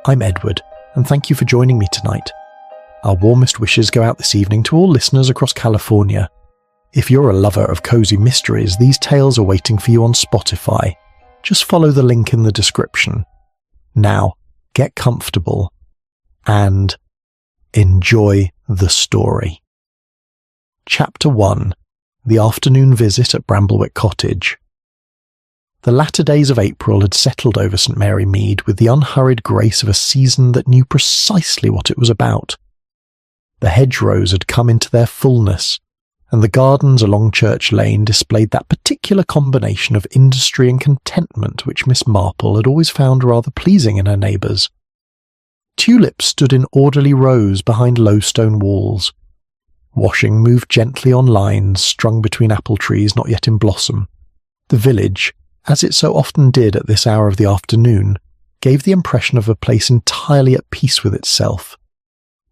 I'm Edward, and thank you for joining me tonight. Our warmest wishes go out this evening to all listeners across California. If you're a lover of cozy mysteries, these tales are waiting for you on Spotify. Just follow the link in the description. Now, get comfortable and enjoy the story. Chapter 1. The Afternoon Visit at Bramblewick Cottage. The latter days of April had settled over St Mary Mead with the unhurried grace of a season that knew precisely what it was about. The hedgerows had come into their fullness, and the gardens along Church Lane displayed that particular combination of industry and contentment which Miss Marple had always found rather pleasing in her neighbours. Tulips stood in orderly rows behind low stone walls. Washing moved gently on lines strung between apple trees not yet in blossom. The village, as it so often did at this hour of the afternoon, gave the impression of a place entirely at peace with itself.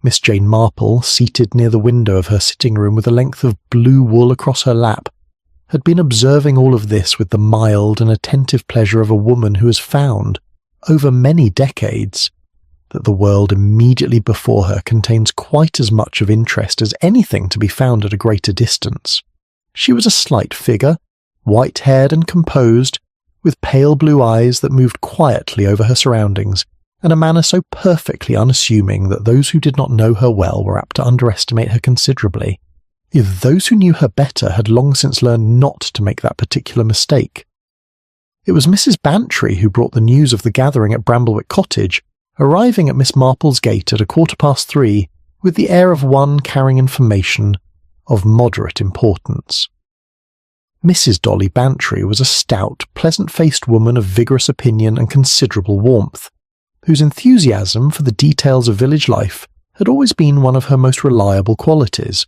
Miss Jane Marple, seated near the window of her sitting room with a length of blue wool across her lap, had been observing all of this with the mild and attentive pleasure of a woman who has found, over many decades, that the world immediately before her contains quite as much of interest as anything to be found at a greater distance. She was a slight figure, white-haired and composed, with pale blue eyes that moved quietly over her surroundings, and a manner so perfectly unassuming that those who did not know her well were apt to underestimate her considerably, if those who knew her better had long since learned not to make that particular mistake. It was Mrs. Bantry who brought the news of the gathering at Bramblewick Cottage, arriving at Miss Marple's gate at 3:15, with the air of one carrying information of moderate importance. Mrs. Dolly Bantry was a stout, pleasant-faced woman of vigorous opinion and considerable warmth, whose enthusiasm for the details of village life had always been one of her most reliable qualities.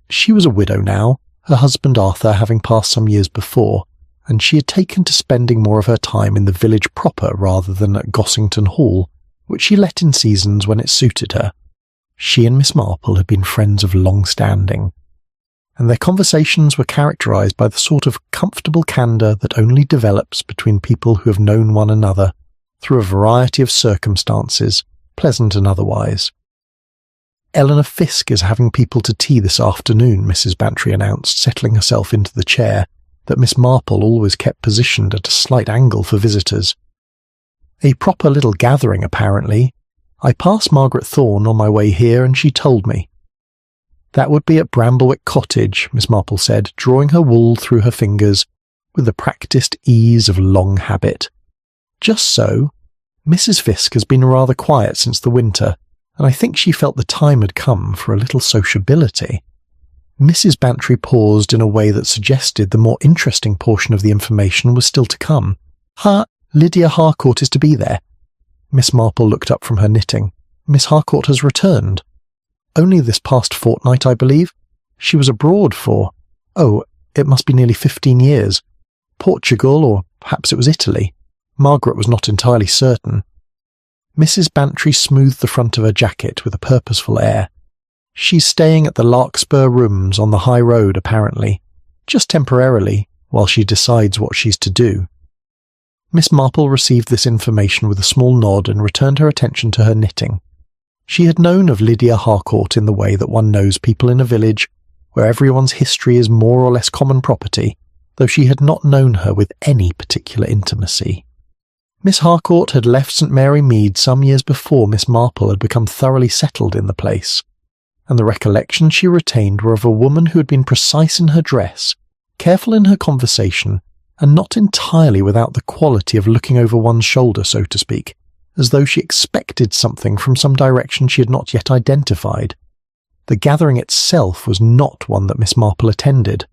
She was a widow now, her husband Arthur having passed some years before, and she had taken to spending more of her time in the village proper rather than at Gossington Hall, which she let in seasons when it suited her. She and Miss Marple had been friends of long standing, and their conversations were characterised by the sort of comfortable candour that only develops between people who have known one another through a variety of circumstances, pleasant and otherwise. "Eleanor Fiske is having people to tea this afternoon," Mrs. Bantry announced, settling herself into the chair that Miss Marple always kept positioned at a slight angle for visitors. "A proper little gathering, apparently. I passed Margaret Thorne on my way here, and she told me." "That would be at Bramblewick Cottage," Miss Marple said, drawing her wool through her fingers with the practised ease of long habit. "Just so. Mrs. Fiske has been rather quiet since the winter, and I think she felt the time had come for a little sociability." Mrs. Bantry paused in a way that suggested the more interesting portion of the information was still to come. Lydia Harcourt is to be there." Miss Marple looked up from her knitting. "Miss Harcourt has returned." "Only this past fortnight, I believe. She was abroad for, it must be nearly 15 years. Portugal, or perhaps it was Italy. Margaret was not entirely certain." Mrs. Bantry smoothed the front of her jacket with a purposeful air. "She's staying at the Larkspur Rooms on the high road, apparently. Just temporarily, while she decides what she's to do." Miss Marple received this information with a small nod and returned her attention to her knitting. She had known of Lydia Harcourt in the way that one knows people in a village where everyone's history is more or less common property, though she had not known her with any particular intimacy. Miss Harcourt had left St Mary Mead some years before Miss Marple had become thoroughly settled in the place, and the recollections she retained were of a woman who had been precise in her dress, careful in her conversation, and not entirely without the quality of looking over one's shoulder, so to speak, as though she expected something from some direction she had not yet identified. The gathering itself was not one that Miss Marple attended.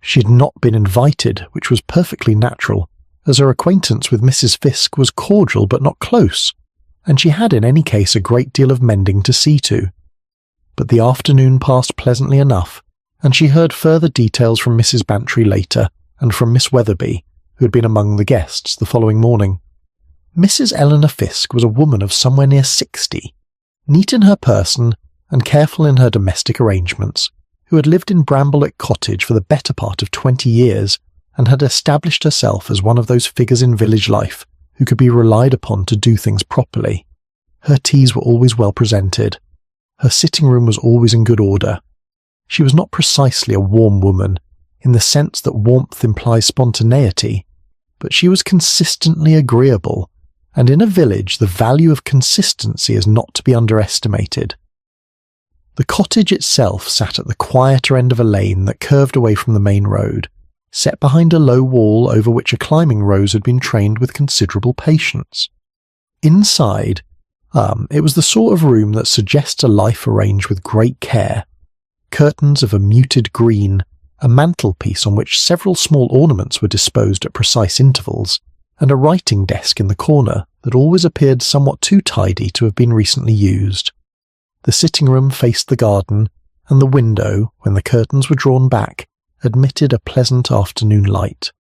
She had not been invited, which was perfectly natural, as her acquaintance with Mrs. Fiske was cordial but not close, and she had in any case a great deal of mending to see to. But the afternoon passed pleasantly enough, and she heard further details from Mrs. Bantry later, and from Miss Weatherby, who had been among the guests the following morning. Mrs. Eleanor Fiske was a woman of somewhere near 60, neat in her person and careful in her domestic arrangements, who had lived in Bramblewick Cottage for the better part of 20 years and had established herself as one of those figures in village life who could be relied upon to do things properly. Her teas were always well presented. Her sitting room was always in good order. She was not precisely a warm woman, in the sense that warmth implies spontaneity, but she was consistently agreeable, and in a village the value of consistency is not to be underestimated. The cottage itself sat at the quieter end of a lane that curved away from the main road, set behind a low wall over which a climbing rose had been trained with considerable patience. Inside, it was the sort of room that suggests a life arranged with great care. Curtains of a muted green, a mantelpiece on which several small ornaments were disposed at precise intervals, and a writing desk in the corner that always appeared somewhat too tidy to have been recently used. The sitting room faced the garden, and the window, when the curtains were drawn back, admitted a pleasant afternoon light.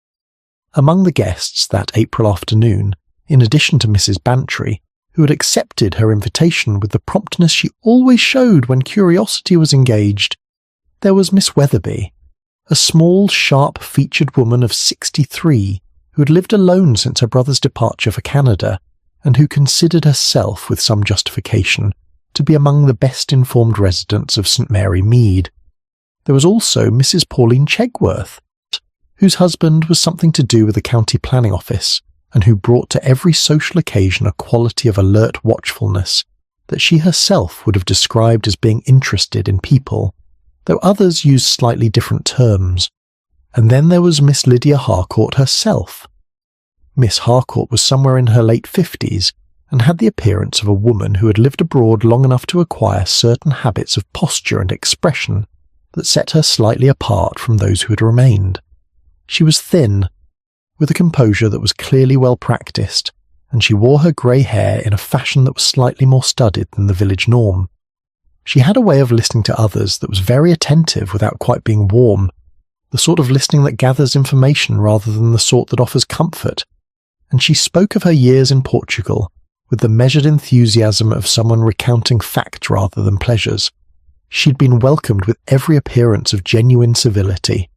Among the guests that April afternoon, in addition to Mrs. Bantry, who had accepted her invitation with the promptness she always showed when curiosity was engaged, there was Miss Wetherby, a small, sharp-featured woman of 63 who had lived alone since her brother's departure for Canada, and who considered herself, with some justification, to be among the best-informed residents of St. Mary Mead. There was also Mrs. Pauline Chegworth, whose husband was something to do with the county planning office, and who brought to every social occasion a quality of alert watchfulness that she herself would have described as being interested in people, though others used slightly different terms. And then there was Miss Lydia Harcourt herself. Miss Harcourt was somewhere in her late 50s, and had the appearance of a woman who had lived abroad long enough to acquire certain habits of posture and expression that set her slightly apart from those who had remained. She was thin, with a composure that was clearly well practised, and she wore her grey hair in a fashion that was slightly more studied than the village norm. She had a way of listening to others that was very attentive without quite being warm, the sort of listening that gathers information rather than the sort that offers comfort, and she spoke of her years in Portugal with the measured enthusiasm of someone recounting fact rather than pleasures. She'd been welcomed with every appearance of genuine civility.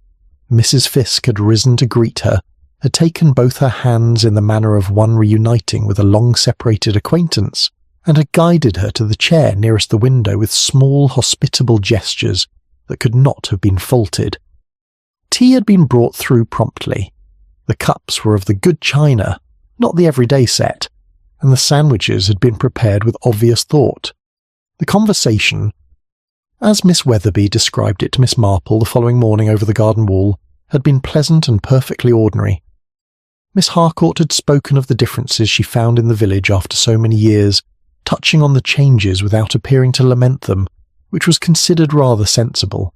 Mrs. Fiske had risen to greet her, had taken both her hands in the manner of one reuniting with a long-separated acquaintance, and had guided her to the chair nearest the window with small, hospitable gestures that could not have been faulted. Tea had been brought through promptly. The cups were of the good china, not the everyday set, and the sandwiches had been prepared with obvious thought. The conversation, as Miss Wetherby described it to Miss Marple the following morning over the garden wall, had been pleasant and perfectly ordinary. Miss Harcourt had spoken of the differences she found in the village after so many years, touching on the changes without appearing to lament them, which was considered rather sensible.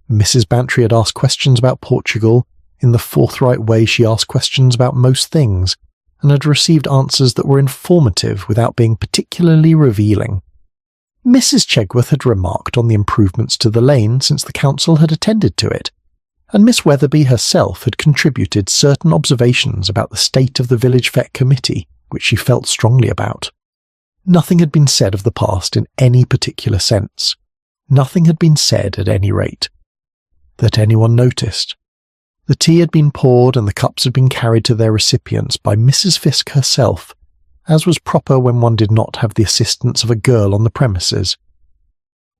Mrs. Bantry had asked questions about Portugal in the forthright way she asked questions about most things, and had received answers that were informative without being particularly revealing. Mrs. Chegworth had remarked on the improvements to the lane since the council had attended to it, and Miss Wetherby herself had contributed certain observations about the state of the village fete committee, which she felt strongly about. Nothing had been said of the past in any particular sense. Nothing had been said, at any rate, that anyone noticed. The tea had been poured and the cups had been carried to their recipients by Mrs. Fiske herself, as was proper when one did not have the assistance of a girl on the premises.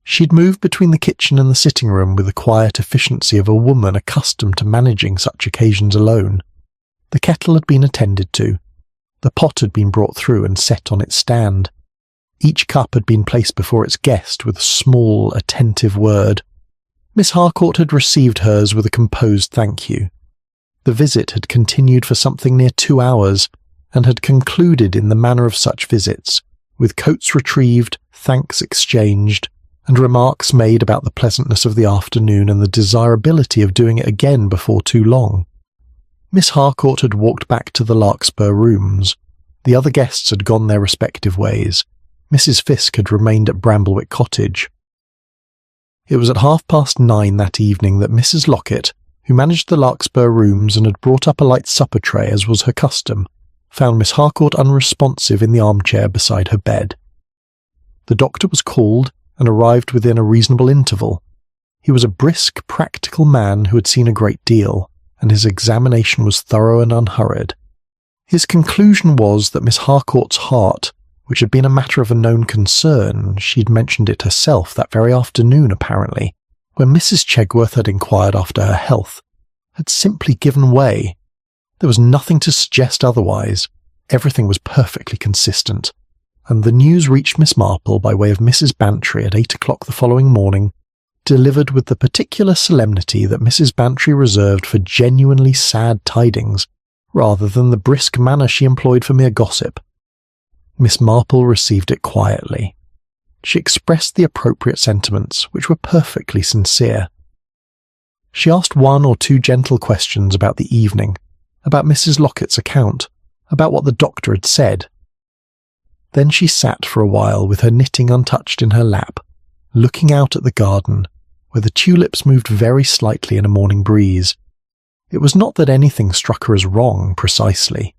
She had moved between the kitchen and the sitting room with the quiet efficiency of a woman accustomed to managing such occasions alone. The kettle had been attended to. The pot had been brought through and set on its stand. Each cup had been placed before its guest with a small, attentive word. Miss Harcourt had received hers with a composed thank you. The visit had continued for something near 2 hours, and had concluded in the manner of such visits, with coats retrieved, thanks exchanged, and remarks made about the pleasantness of the afternoon and the desirability of doing it again before too long. Miss Harcourt had walked back to the Larkspur rooms. The other guests had gone their respective ways. Mrs. Fiske had remained at Bramblewick Cottage. It was at 9:30 that evening that Mrs. Lockett, who managed the Larkspur rooms and had brought up a light supper tray as was her custom, found Miss Harcourt unresponsive in the armchair beside her bed. The doctor was called and arrived within a reasonable interval. He was a brisk, practical man who had seen a great deal, and his examination was thorough and unhurried. His conclusion was that Miss Harcourt's heart, which had been a matter of a known concern. She'd mentioned it herself that very afternoon, apparently, when Mrs. Chegworth had inquired after her health, had simply given way. There was nothing to suggest otherwise. Everything was perfectly consistent, and the news reached Miss Marple by way of Mrs. Bantry at 8 o'clock the following morning, delivered with the particular solemnity that Mrs. Bantry reserved for genuinely sad tidings, rather than the brisk manner she employed for mere gossip. Miss Marple received it quietly. She expressed the appropriate sentiments, which were perfectly sincere. She asked one or two gentle questions about the evening, about Mrs. Locket's account, about what the doctor had said. Then she sat for a while with her knitting untouched in her lap, looking out at the garden, where the tulips moved very slightly in a morning breeze. It was not that anything struck her as wrong, precisely.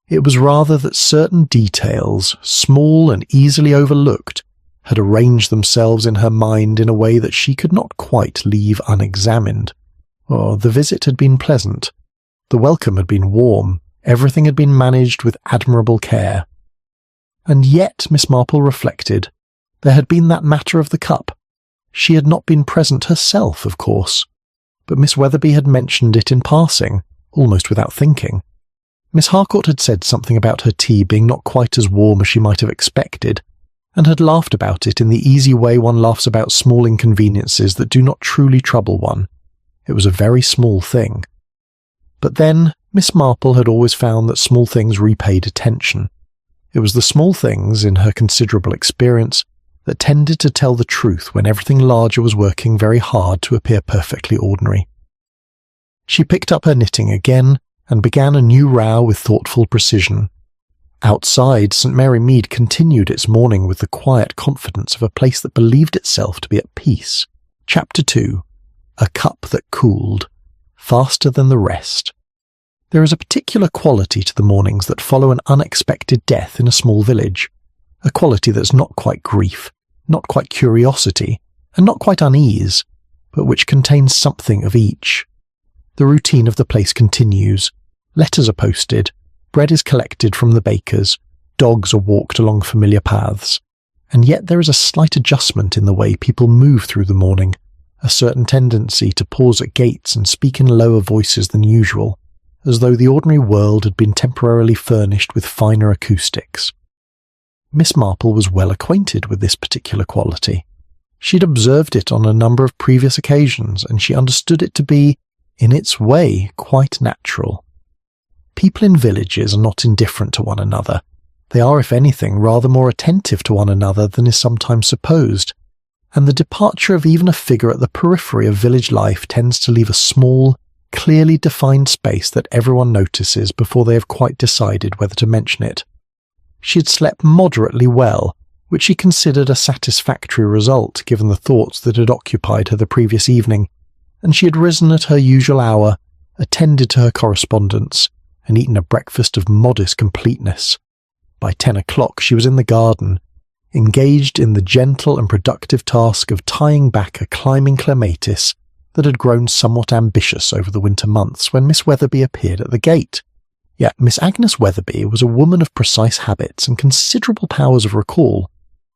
It was rather that certain details, small and easily overlooked, had arranged themselves in her mind in a way that she could not quite leave unexamined. The visit had been pleasant. The welcome had been warm. Everything had been managed with admirable care. And yet, Miss Marple reflected, there had been that matter of the cup. She had not been present herself, of course, but Miss Weatherby had mentioned it in passing, almost without thinking. Miss Harcourt had said something about her tea being not quite as warm as she might have expected, and had laughed about it in the easy way one laughs about small inconveniences that do not truly trouble one. It was a very small thing. But then, Miss Marple had always found that small things repaid attention. It was the small things, in her considerable experience, that tended to tell the truth when everything larger was working very hard to appear perfectly ordinary. She picked up her knitting again, and began a new row with thoughtful precision. Outside, St. Mary Mead continued its morning with the quiet confidence of a place that believed itself to be at peace. Chapter 2. A Cup That Cooled, Faster Than the Rest. There is a particular quality to the mornings that follow an unexpected death in a small village, a quality that's not quite grief, not quite curiosity, and not quite unease, but which contains something of each. The routine of the place continues. Letters are posted, bread is collected from the bakers, dogs are walked along familiar paths, and yet there is a slight adjustment in the way people move through the morning, a certain tendency to pause at gates and speak in lower voices than usual, as though the ordinary world had been temporarily furnished with finer acoustics. Miss Marple was well acquainted with this particular quality. She had observed it on a number of previous occasions, and she understood it to be, in its way, quite natural. People in villages are not indifferent to one another. They are, if anything, rather more attentive to one another than is sometimes supposed, and the departure of even a figure at the periphery of village life tends to leave a small, clearly defined space that everyone notices before they have quite decided whether to mention it. She had slept moderately well, which she considered a satisfactory result given the thoughts that had occupied her the previous evening, and she had risen at her usual hour, attended to her correspondence, and eaten a breakfast of modest completeness. By 10 o'clock she was in the garden, engaged in the gentle and productive task of tying back a climbing clematis that had grown somewhat ambitious over the winter months when Miss Weatherby appeared at the gate. Yet Miss Agnes Weatherby was a woman of precise habits and considerable powers of recall,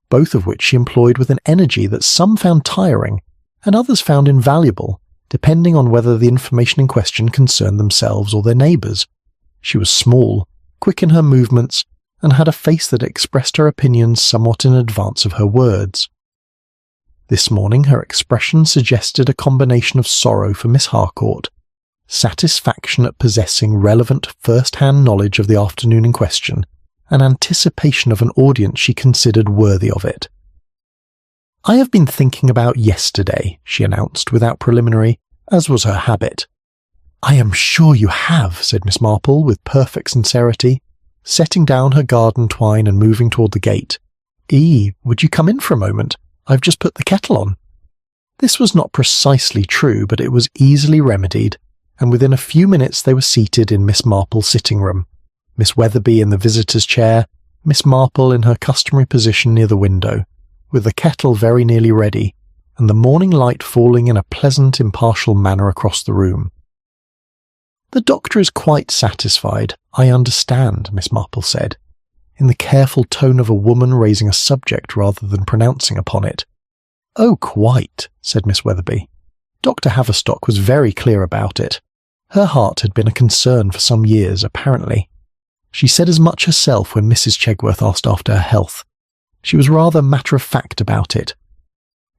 both of which she employed with an energy that some found tiring and others found invaluable, depending on whether the information in question concerned themselves or their neighbours. She was small, quick in her movements, and had a face that expressed her opinions somewhat in advance of her words. This morning her expression suggested a combination of sorrow for Miss Harcourt, satisfaction at possessing relevant first-hand knowledge of the afternoon in question, and anticipation of an audience she considered worthy of it. "I have been thinking about yesterday," she announced without preliminary, as was her habit. "I am sure you have," said Miss Marple with perfect sincerity, setting down her garden twine and moving toward the gate. Would you come in for a moment? I've just put the kettle on." This was not precisely true, but it was easily remedied, and within a few minutes they were seated in Miss Marple's sitting room, Miss Weatherby in the visitor's chair, Miss Marple in her customary position near the window, with the kettle very nearly ready, and the morning light falling in a pleasant, impartial manner across the room. "The doctor is quite satisfied, I understand," Miss Marple said. in the careful tone of a woman raising a subject rather than pronouncing upon it. "Oh, quite," said Miss Weatherby. Dr. Haverstock was very clear about it. Her heart had been a concern for some years, apparently. She said as much herself when Mrs. Chegworth asked after her health. She was rather matter-of-fact about it.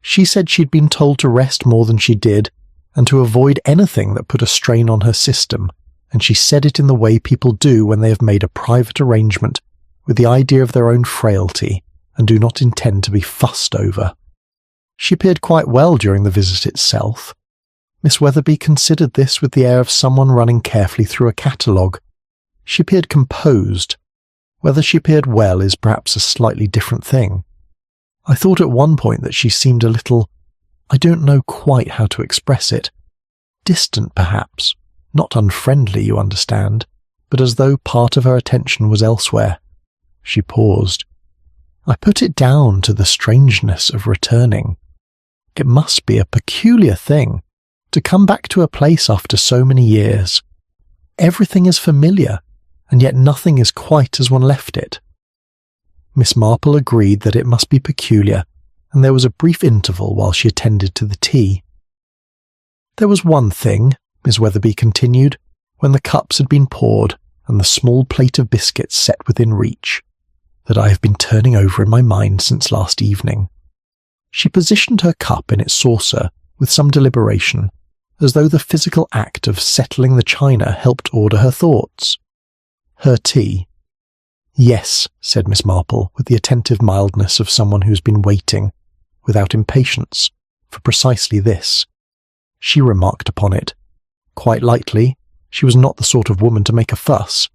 She said she'd been told to rest more than she did, and to avoid anything that put a strain on her system, and she said it in the way people do when they have made a private arrangement with the idea of their own frailty, and do not intend to be fussed over. She appeared quite well during the visit itself. Miss Weatherby considered this with the air of someone running carefully through a catalogue. She appeared composed. Whether she appeared well is perhaps a slightly different thing. I thought at one point that she seemed a little, I don't know quite how to express it, distant perhaps, not unfriendly, you understand, but as though part of her attention was elsewhere. She paused. I put it down to the strangeness of returning. It must be a peculiar thing, to come back to a place after so many years. Everything is familiar, and yet nothing is quite as one left it. Miss Marple agreed that it must be peculiar, and there was a brief interval while she attended to the tea. There was one thing, Miss Weatherby continued, when the cups had been poured and the small plate of biscuits set within reach, that I have been turning over in my mind since last evening. She positioned her cup in its saucer with some deliberation, as though the physical act of settling the china helped order her thoughts. Her tea. "Yes," said Miss Marple, with the attentive mildness of someone who has been waiting, without impatience, for precisely this. She remarked upon it. Quite lightly, she was not the sort of woman to make a fuss,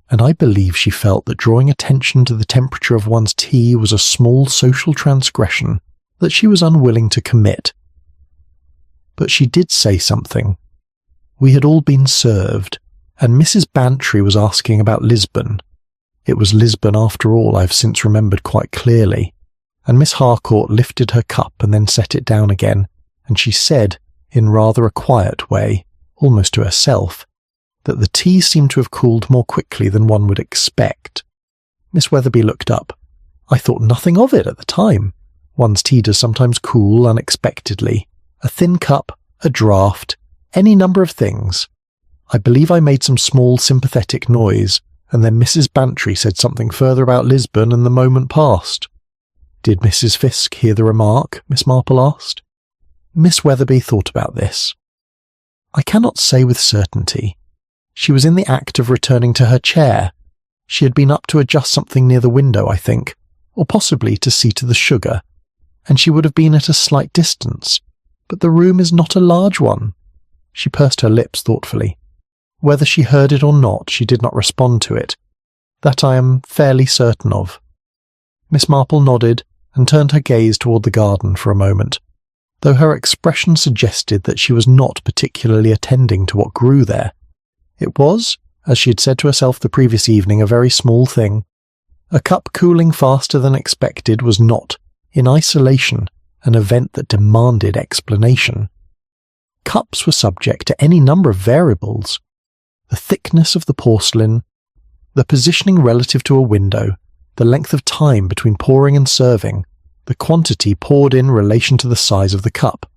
and I believe she felt that drawing attention to the temperature of one's tea was a small social transgression that she was unwilling to commit. But she did say something. We had all been served, and Mrs. Bantry was asking about Lisbon. It was Lisbon after all, I have since remembered quite clearly, and Miss Harcourt lifted her cup and then set it down again, and she said, in rather a quiet way, almost to herself, that the tea seemed to have cooled more quickly than one would expect. Miss Weatherby looked up. I thought nothing of it at the time. One's tea does sometimes cool unexpectedly. A thin cup, a draught, any number of things. I believe I made some small sympathetic noise, and then Mrs. Bantry said something further about Lisbon, and the moment passed. Did Mrs. Fiske hear the remark? Miss Marple asked. Miss Weatherby thought about this. I cannot say with certainty. She was in the act of returning to her chair. She had been up to adjust something near the window, I think, or possibly to see to the sugar, and she would have been at a slight distance, but the room is not a large one. She pursed her lips thoughtfully. Whether she heard it or not, she did not respond to it. That I am fairly certain of. Miss Marple nodded and turned her gaze toward the garden for a moment, though her expression suggested that she was not particularly attending to what grew there. It was, as she had said to herself the previous evening, a very small thing. A cup cooling faster than expected was not, in isolation, an event that demanded explanation. Cups were subject to any number of variables. The thickness of the porcelain, the positioning relative to a window, the length of time between pouring and serving, the quantity poured in relation to the size of the cup.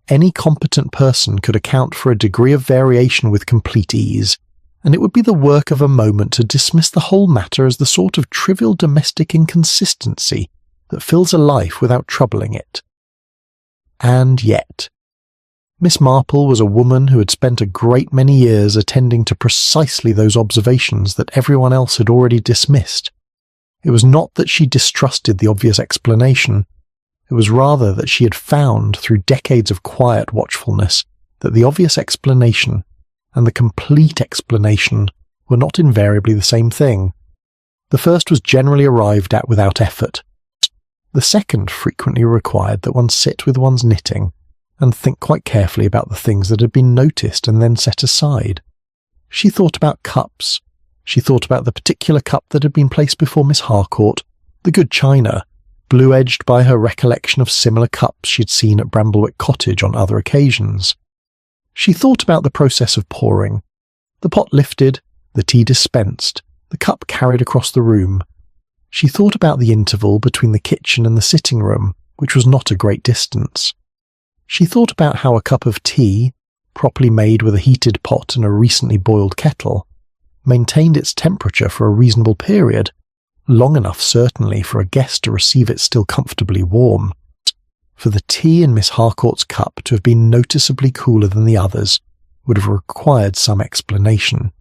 Any competent person could account for a degree of variation with complete ease, and it would be the work of a moment to dismiss the whole matter as the sort of trivial domestic inconsistency that fills a life without troubling it. And yet, Miss Marple was a woman who had spent a great many years attending to precisely those observations that everyone else had already dismissed. It was not that she distrusted the obvious explanation. It was rather that she had found, through decades of quiet watchfulness, that the obvious explanation and the complete explanation were not invariably the same thing. The first was generally arrived at without effort. The second frequently required that one sit with one's knitting and think quite carefully about the things that had been noticed and then set aside. She thought about cups. She thought about the particular cup that had been placed before Miss Harcourt, the good china, blue-edged by her recollection of similar cups she had seen at Bramblewick Cottage on other occasions. She thought about the process of pouring. The pot lifted, the tea dispensed, the cup carried across the room, She thought about the interval between the kitchen and the sitting room, which was not a great distance. She thought about how a cup of tea, properly made with a heated pot and a recently boiled kettle, maintained its temperature for a reasonable period, long enough certainly for a guest to receive it still comfortably warm. For the tea in Miss Harcourt's cup to have been noticeably cooler than the others would have required some explanation.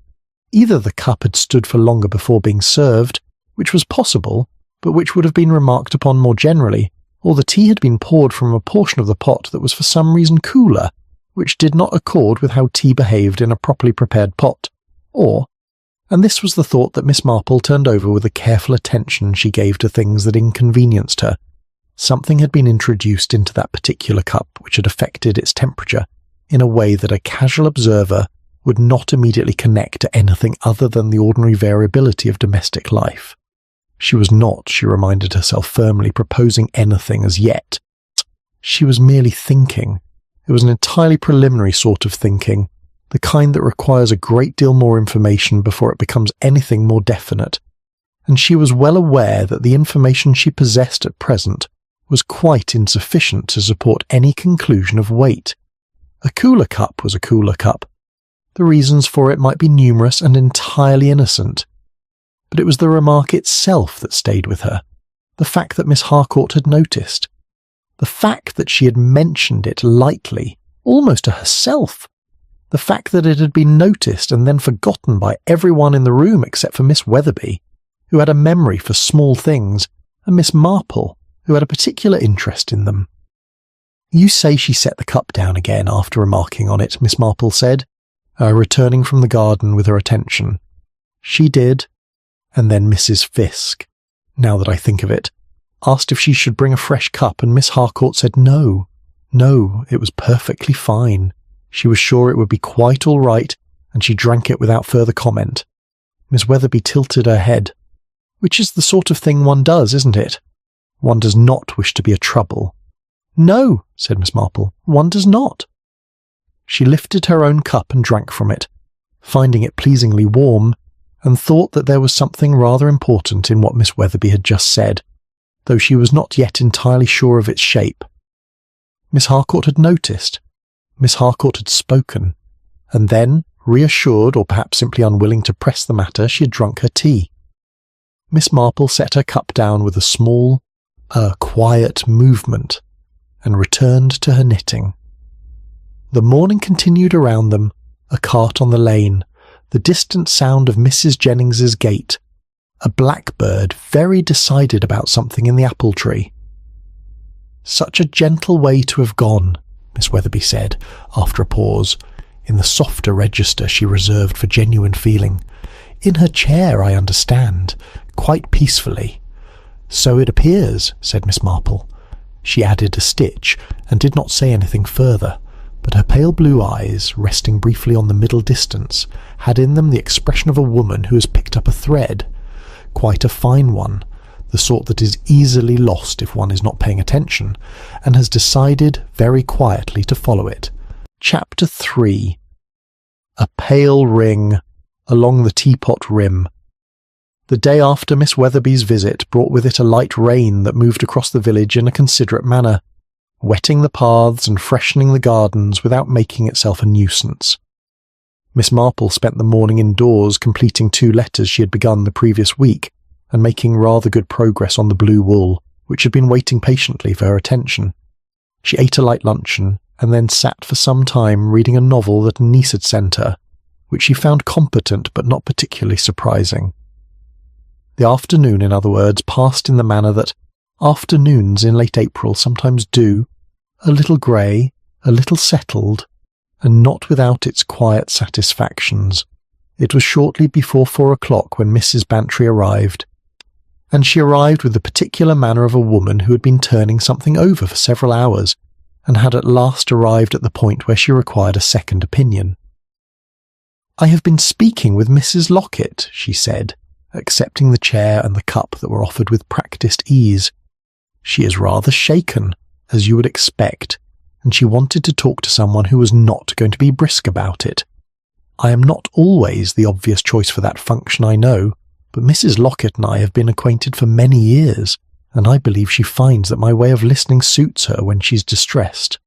Either the cup had stood for longer before being served, which was possible, but which would have been remarked upon more generally, or the tea had been poured from a portion of the pot that was for some reason cooler, which did not accord with how tea behaved in a properly prepared pot, or, and this was the thought that Miss Marple turned over with the careful attention she gave to things that inconvenienced her, something had been introduced into that particular cup which had affected its temperature in a way that a casual observer would not immediately connect to anything other than the ordinary variability of domestic life. She was not, she reminded herself firmly, proposing anything as yet. She was merely thinking. It was an entirely preliminary sort of thinking, the kind that requires a great deal more information before it becomes anything more definite, and she was well aware that the information she possessed at present was quite insufficient to support any conclusion of weight. A cooler cup was a cooler cup. The reasons for it might be numerous and entirely innocent. But it was the remark itself that stayed with her, the fact that Miss Harcourt had noticed, the fact that she had mentioned it lightly, almost to herself, the fact that it had been noticed and then forgotten by everyone in the room except for Miss Weatherby, who had a memory for small things, and Miss Marple, who had a particular interest in them. "You say she set the cup down again after remarking on it," Miss Marple said, returning from the garden with her attention. "She did. And then Mrs. Fiske, now that I think of it, asked if she should bring a fresh cup, and Miss Harcourt said no, it was perfectly fine. She was sure it would be quite all right, and she drank it without further comment." Miss Weatherby tilted her head. "Which is the sort of thing one does, isn't it? One does not wish to be a trouble." "No," said Miss Marple, "one does not." She lifted her own cup and drank from it, finding it pleasingly warm, and thought that there was something rather important in what Miss Weatherby had just said, though she was not yet entirely sure of its shape. Miss Harcourt had noticed. Miss Harcourt had spoken, and then, reassured or perhaps simply unwilling to press the matter, she had drunk her tea. Miss Marple set her cup down with a small, quiet movement, and returned to her knitting. The morning continued around them, a cart on the lane, the distant sound of Mrs. Jennings's gate, a blackbird very decided about something in the apple tree. "Such a gentle way to have gone," Miss Weatherby said, after a pause, in the softer register she reserved for genuine feeling. "In her chair, I understand, quite peacefully." "So it appears," said Miss Marple. She added a stitch, and did not say anything further, but her pale blue eyes, resting briefly on the middle distance, had in them the expression of a woman who has picked up a thread, quite a fine one, the sort that is easily lost if one is not paying attention, and has decided very quietly to follow it. Chapter 3. A pale ring along the teapot rim. The day after Miss Weatherby's visit brought with it a light rain that moved across the village in a considerate manner, wetting the paths and freshening the gardens without making itself a nuisance. Miss Marple spent the morning indoors completing 2 letters she had begun the previous week, and making rather good progress on the blue wool, which had been waiting patiently for her attention. She ate a light luncheon, and then sat for some time reading a novel that a niece had sent her, which she found competent but not particularly surprising. The afternoon, in other words, passed in the manner that afternoons in late April sometimes do, a little grey, a little settled, and not without its quiet satisfactions. It was shortly before 4 o'clock when Mrs. Bantry arrived, and she arrived with the particular manner of a woman who had been turning something over for several hours, and had at last arrived at the point where she required a second opinion. "I have been speaking with Mrs. Lockett," she said, accepting the chair and the cup that were offered with practised ease. "She is rather shaken, as you would expect, and she wanted to talk to someone who was not going to be brisk about it. I am not always the obvious choice for that function, I know, but Mrs. Locket and I have been acquainted for many years, and I believe she finds that my way of listening suits her when she's distressed."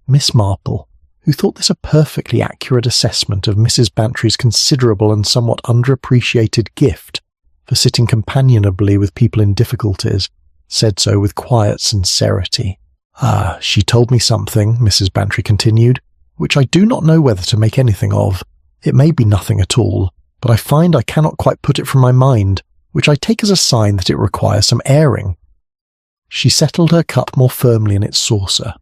Miss Marple, who thought this a perfectly accurate assessment of Mrs. Bantry's considerable and somewhat underappreciated gift for sitting companionably with people in difficulties, said so with quiet sincerity. She told me something," Mrs. Bantry continued, "which I do not know whether to make anything of. It may be nothing at all, but I find I cannot quite put it from my mind, which I take as a sign that it requires some airing." She settled her cup more firmly in its saucer.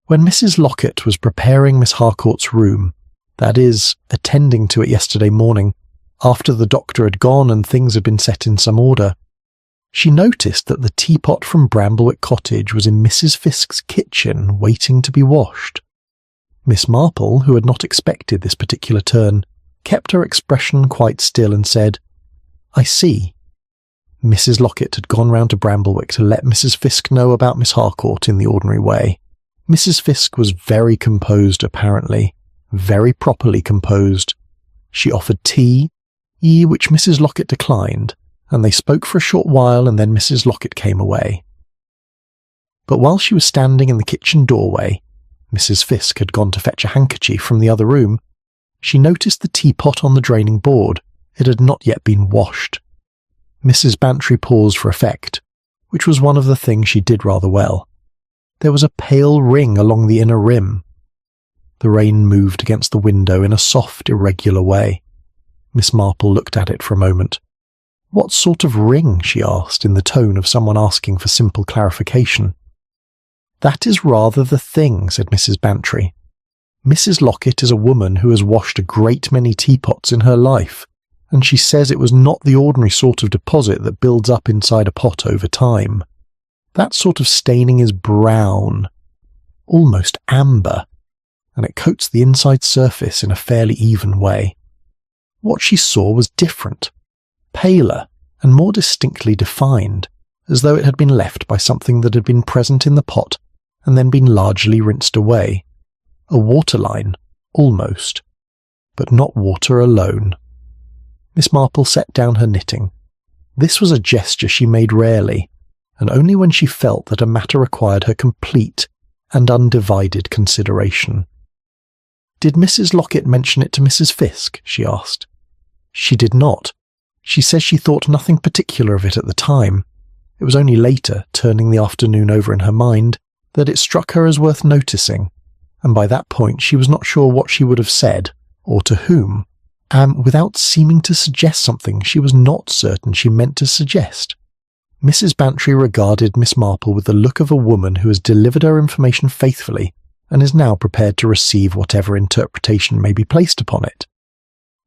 When Mrs. Locket was preparing Miss Harcourt's room, that is, attending to it yesterday morning, after the doctor had gone and things had been set in some order, she noticed that the teapot from Bramblewick Cottage was in Mrs. Fisk's kitchen waiting to be washed. Miss Marple, who had not expected this particular turn, kept her expression quite still and said, "I see." Mrs. Locket had gone round to Bramblewick to let Mrs. Fisk know about Miss Harcourt in the ordinary way. Mrs. Fisk was very composed apparently, very properly composed. She offered tea, which Mrs. Locket declined, and they spoke for a short while and then Mrs. Locket came away. But while she was standing in the kitchen doorway, Mrs. Fisk had gone to fetch a handkerchief from the other room. She noticed the teapot on the draining board. It had not yet been washed. Mrs. Bantry paused for effect, which was one of the things she did rather well. There was a pale ring along the inner rim. The rain moved against the window in a soft, irregular way. Miss Marple looked at it for a moment. "What sort of ring?" she asked, in the tone of someone asking for simple clarification. "That is rather the thing," said Mrs. Bantry. "Mrs. Locket is a woman who has washed a great many teapots in her life, and she says it was not the ordinary sort of deposit that builds up inside a pot over time. That sort of staining is brown, almost amber, and it coats the inside surface in a fairly even way. What she saw was different, paler and more distinctly defined, as though it had been left by something that had been present in the pot and then been largely rinsed away. A waterline, almost, but not water alone." Miss Marple set down her knitting. This was a gesture she made rarely, and only when she felt that a matter required her complete and undivided consideration. "Did Mrs. Locket mention it to Mrs. Fisk?" she asked. "She did not. She says she thought nothing particular of it at the time. It was only later, turning the afternoon over in her mind, that it struck her as worth noticing, and by that point she was not sure what she would have said, or to whom, and without seeming to suggest something she was not certain she meant to suggest." Mrs. Bantry regarded Miss Marple with the look of a woman who has delivered her information faithfully and is now prepared to receive whatever interpretation may be placed upon it.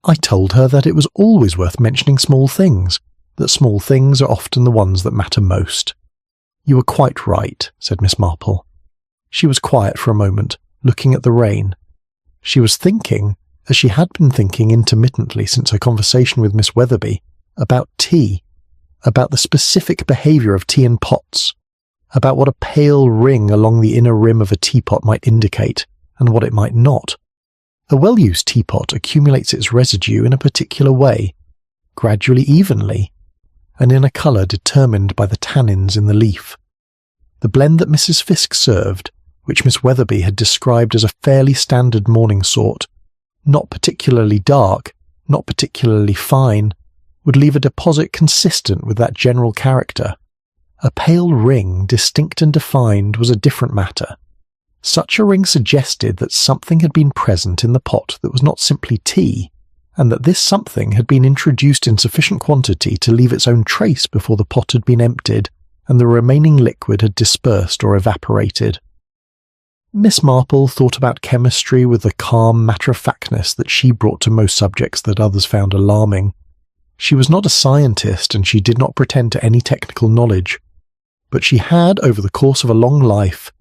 "I told her that it was always worth mentioning small things, that small things are often the ones that matter most." "You were quite right," said Miss Marple. She was quiet for a moment, looking at the rain. She was thinking, as she had been thinking intermittently since her conversation with Miss Weatherby, about tea, about the specific behaviour of tea in pots, about what a pale ring along the inner rim of a teapot might indicate, and what it might not. A well-used teapot accumulates its residue in a particular way, gradually evenly, and in a colour determined by the tannins in the leaf. The blend that Mrs. Fisk served, which Miss Weatherby had described as a fairly standard morning sort, not particularly dark, not particularly fine, would leave a deposit consistent with that general character. A pale ring, distinct and defined, was a different matter. Such a ring suggested that something had been present in the pot that was not simply tea, and that this something had been introduced in sufficient quantity to leave its own trace before the pot had been emptied and the remaining liquid had dispersed or evaporated. Miss Marple thought about chemistry with the calm matter-of-factness that she brought to most subjects that others found alarming. She was not a scientist, and she did not pretend to any technical knowledge, but she had, over the course of a long life,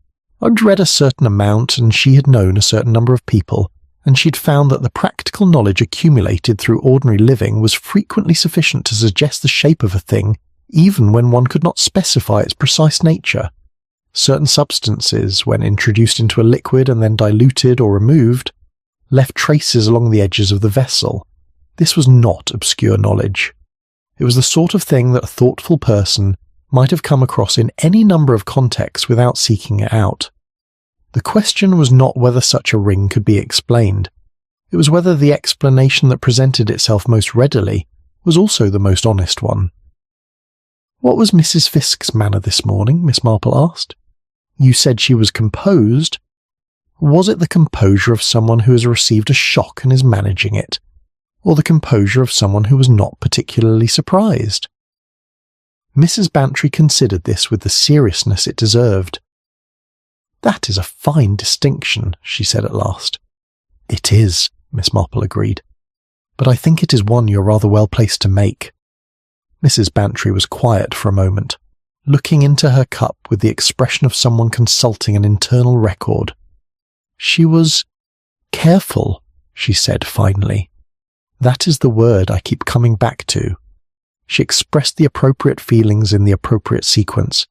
read a certain amount, and she had known a certain number of people, and she had found that the practical knowledge accumulated through ordinary living was frequently sufficient to suggest the shape of a thing, even when one could not specify its precise nature. Certain substances, when introduced into a liquid and then diluted or removed, left traces along the edges of the vessel, This was not obscure knowledge. It was the sort of thing that a thoughtful person might have come across in any number of contexts without seeking it out. The question was not whether such a ring could be explained. It was whether the explanation that presented itself most readily was also the most honest one. "What was Mrs. Fisk's manner this morning?" Miss Marple asked. "You said she was composed. Was it the composure of someone who has received a shock and is managing it, or the composure of someone who was not particularly surprised?" Mrs. Bantry considered this with the seriousness it deserved. "That is a fine distinction," she said at last. "It is," Miss Marple agreed, "but I think it is one you're rather well placed to make." Mrs. Bantry was quiet for a moment, looking into her cup with the expression of someone consulting an internal record. She was careful, she said finally. "That is the word I keep coming back to." She expressed the appropriate feelings in the appropriate sequence,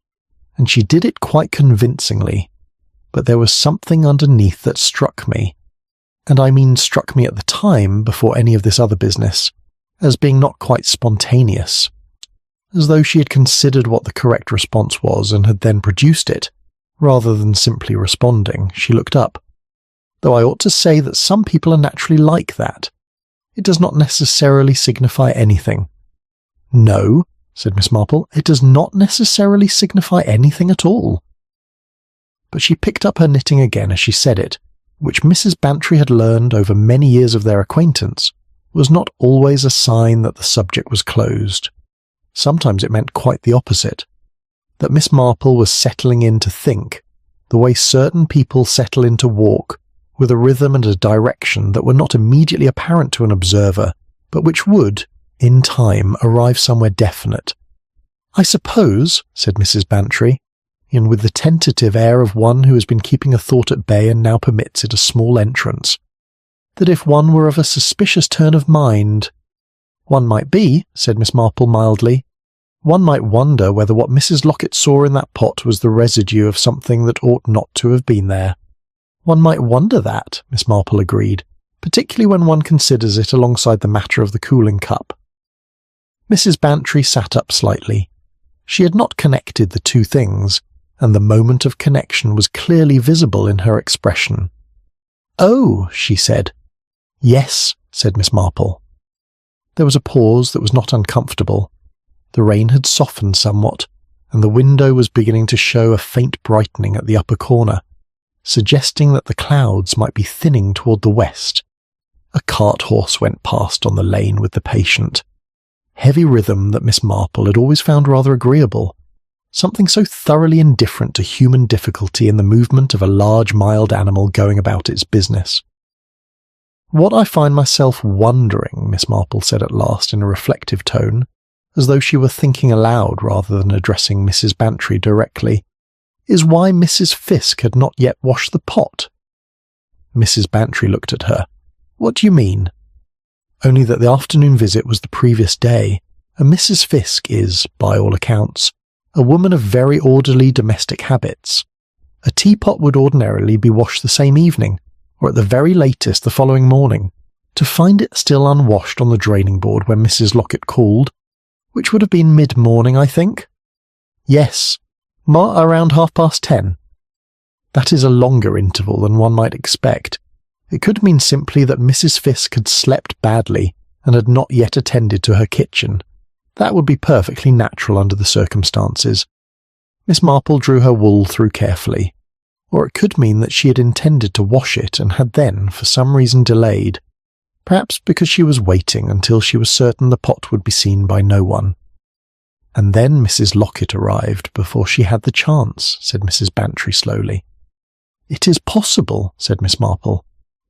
and she did it quite convincingly, but there was something underneath that struck me, and I mean struck me at the time before any of this other business, as being not quite spontaneous, as though she had considered what the correct response was and had then produced it, rather than simply responding. She looked up. "Though I ought to say that some people are naturally like that. It does not necessarily signify anything." "No," said Miss Marple, "it does not necessarily signify anything at all." But she picked up her knitting again as she said it, which Mrs. Bantry had learned over many years of their acquaintance was not always a sign that the subject was closed. Sometimes it meant quite the opposite, that Miss Marple was settling in to think, the way certain people settle in to walk, with a rhythm and a direction that were not immediately apparent to an observer, but which would, in time, arrive somewhere definite. "I suppose," said Mrs. Bantry, and with the tentative air of one who has been keeping a thought at bay and now permits it a small entrance, "that if one were of a suspicious turn of mind—" "One might be," said Miss Marple mildly. "One might wonder whether what Mrs. Locket saw in that pot was the residue of something that ought not to have been there." "One might wonder that," Miss Marple agreed, "particularly when one considers it alongside the matter of the cooling cup." Mrs. Bantry sat up slightly. She had not connected the two things, and the moment of connection was clearly visible in her expression. "Oh," she said. "Yes," said Miss Marple. There was a pause that was not uncomfortable. The rain had softened somewhat, and the window was beginning to show a faint brightening at the upper corner, suggesting that the clouds might be thinning toward the west. A cart-horse went past on the lane with the patient. Heavy rhythm that Miss Marple had always found rather agreeable, something so thoroughly indifferent to human difficulty in the movement of a large mild animal going about its business. "What I find myself wondering," Miss Marple said at last in a reflective tone, as though she were thinking aloud rather than addressing Mrs. Bantry directly, "is why Mrs. Fisk had not yet washed the pot." Mrs. Bantry looked at her. "What do you mean?" "Only that the afternoon visit was the previous day, and Mrs. Fisk is, by all accounts, a woman of very orderly domestic habits. A teapot would ordinarily be washed the same evening, or at the very latest the following morning. To find it still unwashed on the draining board when Mrs. Locket called, which would have been mid-morning, I think?" "Yes, around 10:30. "That is a longer interval than one might expect. It could mean simply that Mrs. Fisk had slept badly and had not yet attended to her kitchen. That would be perfectly natural under the circumstances." Miss Marple drew her wool through carefully. Or it could mean that she had intended to wash it and had then, for some reason, delayed, perhaps because she was waiting until she was certain the pot would be seen by no one. "And then Mrs. Locket arrived before she had the chance," said Mrs. Bantry slowly. "It is possible," said Miss Marple.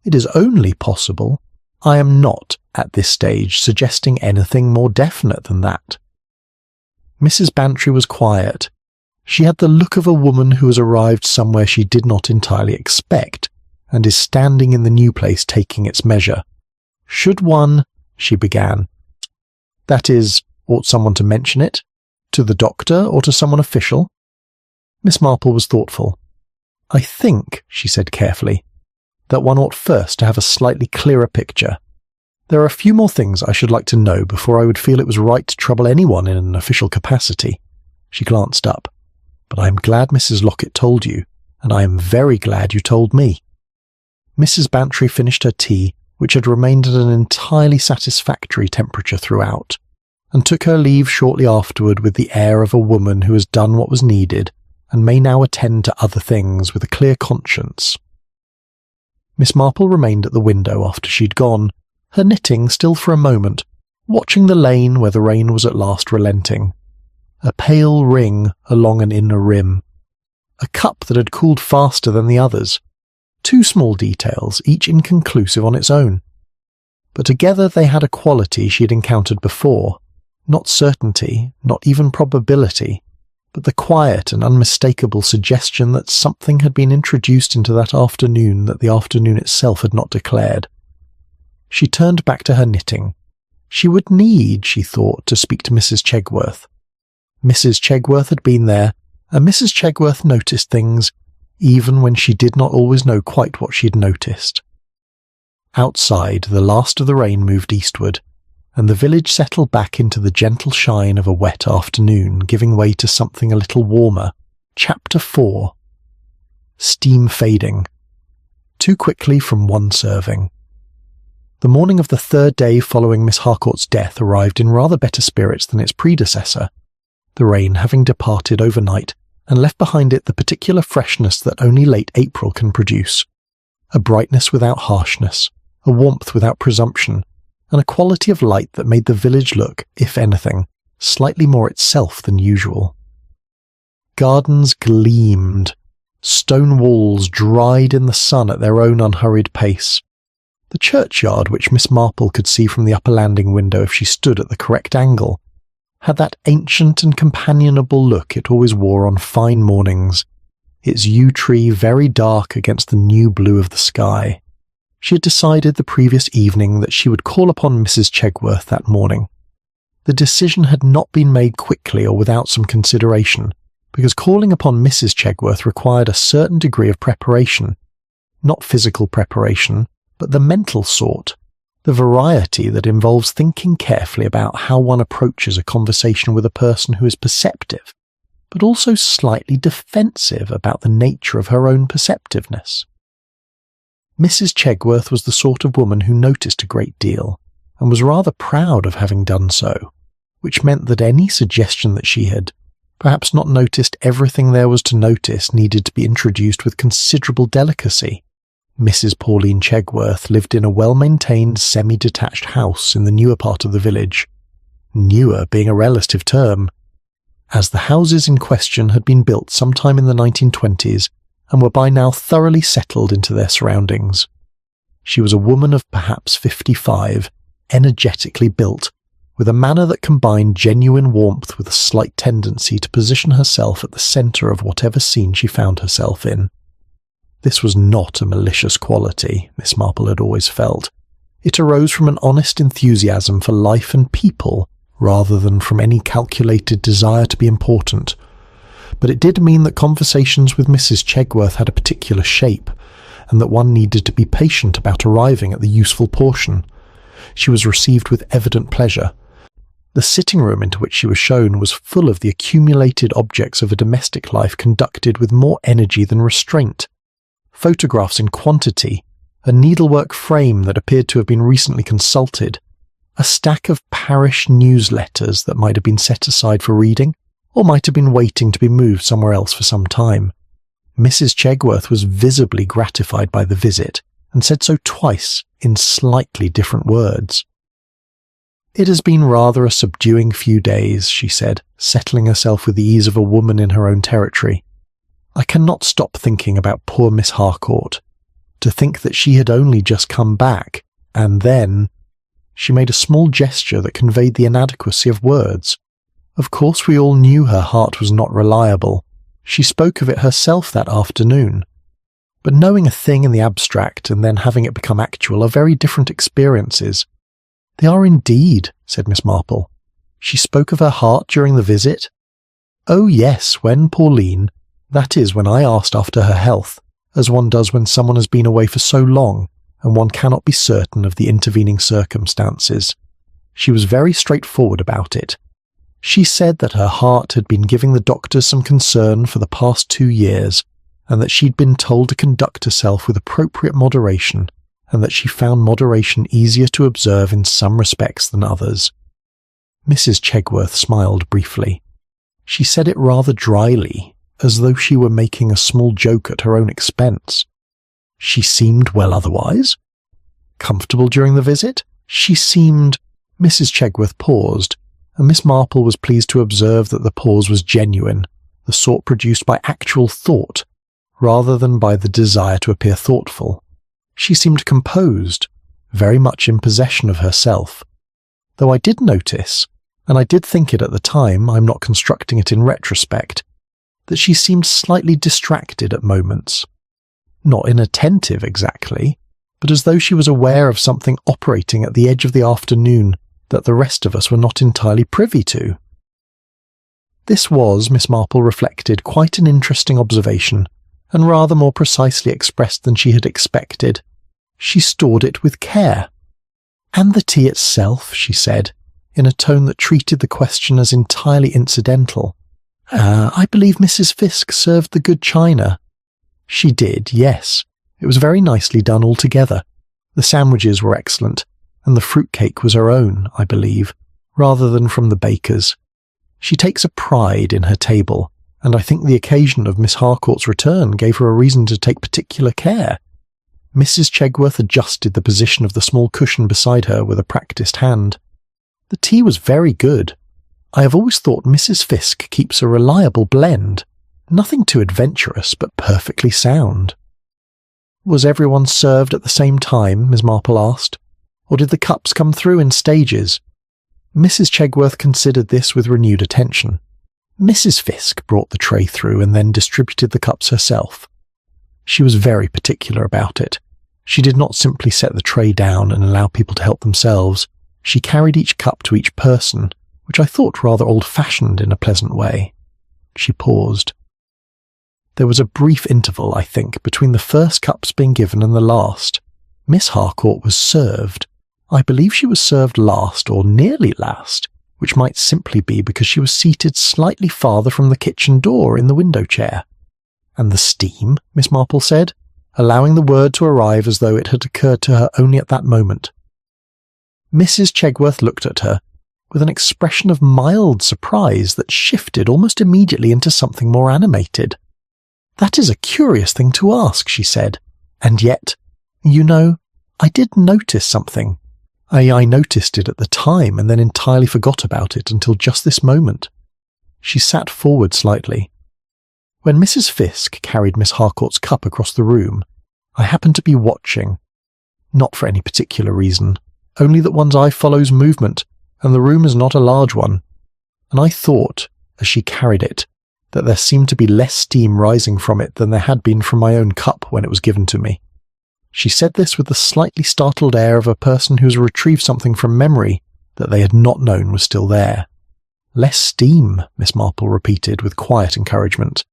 "It is only possible. I am not, at this stage, suggesting anything more definite than that." Mrs. Bantry was quiet. She had the look of a woman who has arrived somewhere she did not entirely expect, and is standing in the new place taking its measure. "Should one—" she began. "That is, ought someone to mention it? To the doctor or to someone official?" Miss Marple was thoughtful. "I think," she said carefully, "that one ought first to have a slightly clearer picture. There are a few more things I should like to know before I would feel it was right to trouble anyone in an official capacity." She glanced up. "But I am glad Mrs. Lockett told you, and I am very glad you told me." Mrs. Bantry finished her tea, which had remained at an entirely satisfactory temperature throughout, and took her leave shortly afterward with the air of a woman who has done what was needed and may now attend to other things with a clear conscience. Miss Marple remained at the window after she'd gone, her knitting still for a moment, watching the lane where the rain was at last relenting. A pale ring along an inner rim. A cup that had cooled faster than the others. Two small details, each inconclusive on its own. But together they had a quality she had encountered before. Not certainty, not even probability, but the quiet and unmistakable suggestion that something had been introduced into that afternoon that the afternoon itself had not declared. She turned back to her knitting. She would need, she thought, to speak to Mrs. Chegworth. Mrs. Chegworth had been there, and Mrs. Chegworth noticed things, even when she did not always know quite what she had noticed. Outside, the last of the rain moved eastward, and the village settled back into the gentle shine of a wet afternoon, giving way to something a little warmer. Chapter 4. Steam fading. Too quickly from one serving. The morning of the third day following Miss Harcourt's death arrived in rather better spirits than its predecessor, the rain having departed overnight and left behind it the particular freshness that only late April can produce, a brightness without harshness, a warmth without presumption, and a quality of light that made the village look, if anything, slightly more itself than usual. Gardens gleamed, stone walls dried in the sun at their own unhurried pace. The churchyard, which Miss Marple could see from the upper landing window if she stood at the correct angle, had that ancient and companionable look it always wore on fine mornings, its yew tree very dark against the new blue of the sky. She had decided the previous evening that she would call upon Mrs. Chegworth that morning. The decision had not been made quickly or without some consideration, because calling upon Mrs. Chegworth required a certain degree of preparation, not physical preparation, but the mental sort, the variety that involves thinking carefully about how one approaches a conversation with a person who is perceptive, but also slightly defensive about the nature of her own perceptiveness. Mrs. Chegworth was the sort of woman who noticed a great deal, and was rather proud of having done so, which meant that any suggestion that she had perhaps not noticed everything there was to notice needed to be introduced with considerable delicacy. Mrs. Pauline Chegworth lived in a well-maintained semi-detached house in the newer part of the village, newer being a relative term, as the houses in question had been built sometime in the 1920s and were by now thoroughly settled into their surroundings. She was a woman of perhaps 55, energetically built, with a manner that combined genuine warmth with a slight tendency to position herself at the centre of whatever scene she found herself in. This was not a malicious quality, Miss Marple had always felt. It arose from an honest enthusiasm for life and people, rather than from any calculated desire to be important. But it did mean that conversations with Mrs. Chegworth had a particular shape, and that one needed to be patient about arriving at the useful portion. She was received with evident pleasure. The sitting room into which she was shown was full of the accumulated objects of a domestic life conducted with more energy than restraint. Photographs in quantity, a needlework frame that appeared to have been recently consulted, a stack of parish newsletters that might have been set aside for reading, or might have been waiting to be moved somewhere else for some time. Mrs. Chegworth was visibly gratified by the visit, and said so twice in slightly different words. "It has been rather a subduing few days," she said, settling herself with the ease of a woman in her own territory. "I cannot stop thinking about poor Miss Harcourt. To think that she had only just come back, and then—" She made a small gesture that conveyed the inadequacy of words. Of course we all knew her heart was not reliable. She spoke of it herself that afternoon. But knowing a thing in the abstract and then having it become actual are very different experiences. "They are indeed," said Miss Marple. "She spoke of her heart during the visit?" "Oh yes, when Pauline, that is when I asked after her health, as one does when someone has been away for so long, and one cannot be certain of the intervening circumstances. She was very straightforward about it. She said that her heart had been giving the doctors some concern for the past 2 years, and that she'd been told to conduct herself with appropriate moderation, and that she found moderation easier to observe in some respects than others. Mrs. Chegworth smiled briefly. She said it rather dryly, as though she were making a small joke at her own expense. She seemed well otherwise? Comfortable during the visit? She seemed... Mrs. Chegworth paused, and Miss Marple was pleased to observe that the pause was genuine, the sort produced by actual thought, rather than by the desire to appear thoughtful. She seemed composed, very much in possession of herself. Though I did notice, and I did think it at the time, I'm not constructing it in retrospect, that she seemed slightly distracted at moments. Not inattentive exactly, but as though she was aware of something operating at the edge of the afternoon that the rest of us were not entirely privy to. This was, Miss Marple reflected, quite an interesting observation, and rather more precisely expressed than she had expected. She stored it with care. And the tea itself, she said, in a tone that treated the question as entirely incidental. I believe Mrs. Fiske served the good china. She did, yes. It was very nicely done altogether. The sandwiches were excellent, and the fruitcake was her own, I believe, rather than from the baker's. She takes a pride in her table, and I think the occasion of Miss Harcourt's return gave her a reason to take particular care. Mrs. Chegworth adjusted the position of the small cushion beside her with a practised hand. The tea was very good. I have always thought Mrs. Fiske keeps a reliable blend. Nothing too adventurous, but perfectly sound. Was everyone served at the same time, Miss Marple asked, or did the cups come through in stages? Mrs. Chegworth considered this with renewed attention. Mrs. Fiske brought the tray through and then distributed the cups herself. She was very particular about it. She did not simply set the tray down and allow people to help themselves. She carried each cup to each person, which I thought rather old-fashioned in a pleasant way. She paused. There was a brief interval, I think, between the first cups being given and the last. Miss Harcourt was served. I believe she was served last, or nearly last, which might simply be because she was seated slightly farther from the kitchen door in the window chair. And the steam, Miss Marple said, allowing the word to arrive as though it had occurred to her only at that moment. Mrs. Chegworth looked at her, with an expression of mild surprise that shifted almost immediately into something more animated. "That is a curious thing to ask," she said, "and yet, you know, I did notice something. I noticed it at the time and then entirely forgot about it until just this moment." She sat forward slightly. "When Mrs. Fiske carried Miss Harcourt's cup across the room, I happened to be watching. Not for any particular reason, only that one's eye follows movement, and the room is not a large one. And I thought, as she carried it, that there seemed to be less steam rising from it than there had been from my own cup when it was given to me." She said this with the slightly startled air of a person who has retrieved something from memory that they had not known was still there. "Less steam," Miss Marple repeated with quiet encouragement.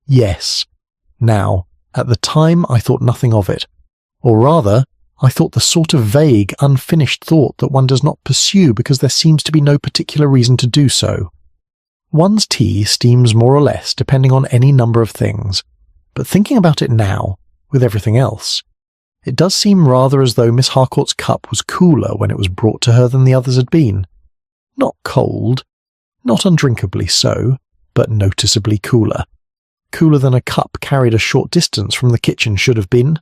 "Yes. Now, at the time I thought nothing of it. Or rather, I thought the sort of vague, unfinished thought that one does not pursue because there seems to be no particular reason to do so. One's tea steams more or less depending on any number of things, but thinking about it now, with everything else, it does seem rather as though Miss Harcourt's cup was cooler when it was brought to her than the others had been. Not cold, not undrinkably so, but noticeably cooler. Cooler than a cup carried a short distance from the kitchen should have been."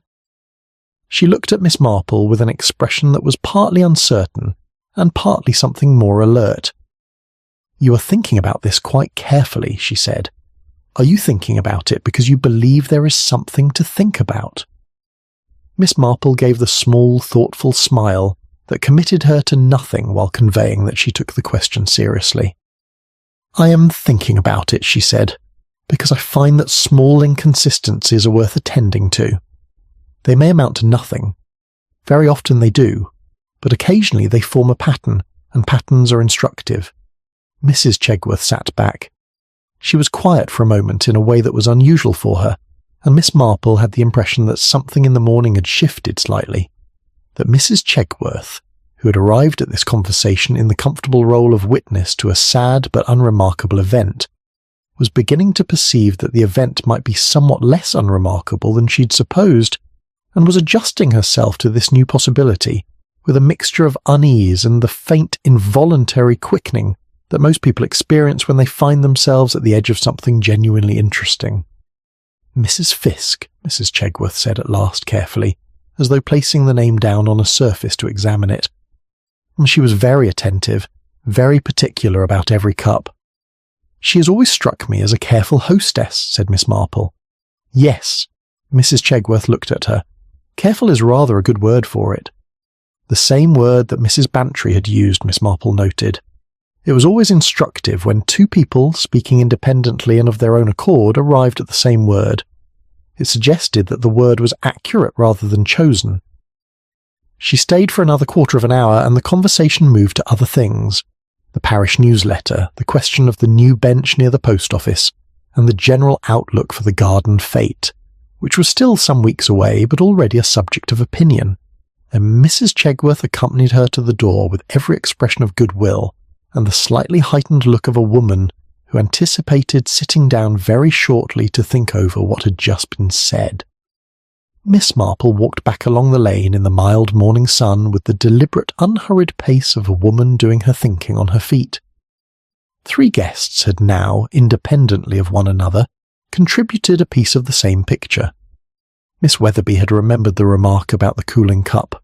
She looked at Miss Marple with an expression that was partly uncertain and partly something more alert. "You are thinking about this quite carefully," she said. "Are you thinking about it because you believe there is something to think about?" Miss Marple gave the small, thoughtful smile that committed her to nothing while conveying that she took the question seriously. "I am thinking about it," she said, "because I find that small inconsistencies are worth attending to. They may amount to nothing. Very often they do, but occasionally they form a pattern, and patterns are instructive." Mrs. Chegworth sat back. She was quiet for a moment in a way that was unusual for her, and Miss Marple had the impression that something in the morning had shifted slightly. that Mrs. Chegworth, who had arrived at this conversation in the comfortable role of witness to a sad but unremarkable event, was beginning to perceive that the event might be somewhat less unremarkable than she'd supposed, and was adjusting herself to this new possibility with a mixture of unease and the faint involuntary quickening that most people experience when they find themselves at the edge of something genuinely interesting. "Mrs. Fiske," Mrs. Chegworth said at last carefully, as though placing the name down on a surface to examine it. And she was very attentive, very particular about every cup. "She has always struck me as a careful hostess," said Miss Marple. "Yes." Mrs. Chegworth looked at her. "Careful is rather a good word for it." The same word that Mrs. Bantry had used, Miss Marple noted. It was always instructive when two people, speaking independently and of their own accord, arrived at the same word. It suggested that the word was accurate rather than chosen. She stayed for another quarter of an hour, and the conversation moved to other things. The parish newsletter, the question of the new bench near the post office, and the general outlook for the garden fete, which was still some weeks away but already a subject of opinion, and Mrs. Chegworth accompanied her to the door with every expression of goodwill, and the slightly heightened look of a woman who anticipated sitting down very shortly to think over what had just been said. Miss Marple walked back along the lane in the mild morning sun with the deliberate, unhurried pace of a woman doing her thinking on her feet. Three guests had now, independently of one another, contributed a piece of the same picture. Miss Weatherby had remembered the remark about the cooling cup.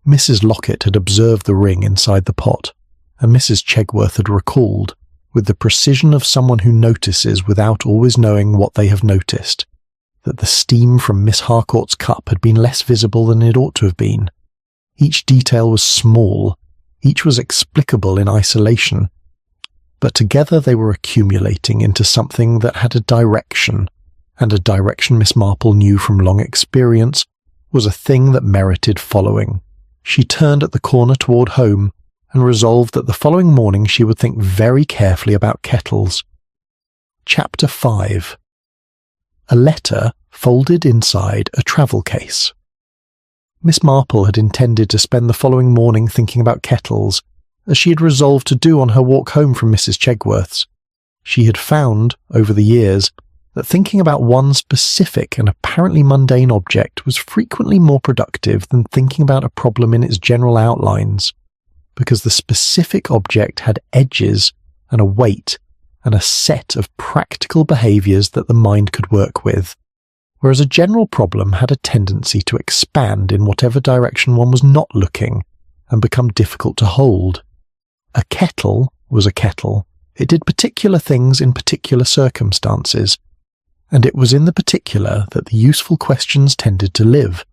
Mrs. Locket had observed the ring inside the pot, and Mrs. Chegworth had recalled, with the precision of someone who notices without always knowing what they have noticed, that the steam from Miss Harcourt's cup had been less visible than it ought to have been. Each detail was small, each was explicable in isolation, but together they were accumulating into something that had a direction, and a direction Miss Marple knew from long experience was a thing that merited following. She turned at the corner toward home, and resolved that the following morning she would think very carefully about kettles. Chapter 5. A letter folded inside a travel case. Miss Marple had intended to spend the following morning thinking about kettles, as she had resolved to do on her walk home from Mrs. Chegworth's. She had found, over the years, that thinking about one specific and apparently mundane object was frequently more productive than thinking about a problem in its general outlines, because the specific object had edges and a weight and a set of practical behaviours that the mind could work with, whereas a general problem had a tendency to expand in whatever direction one was not looking and become difficult to hold. A kettle was a kettle. It did particular things in particular circumstances, and it was in the particular that the useful questions tended to live.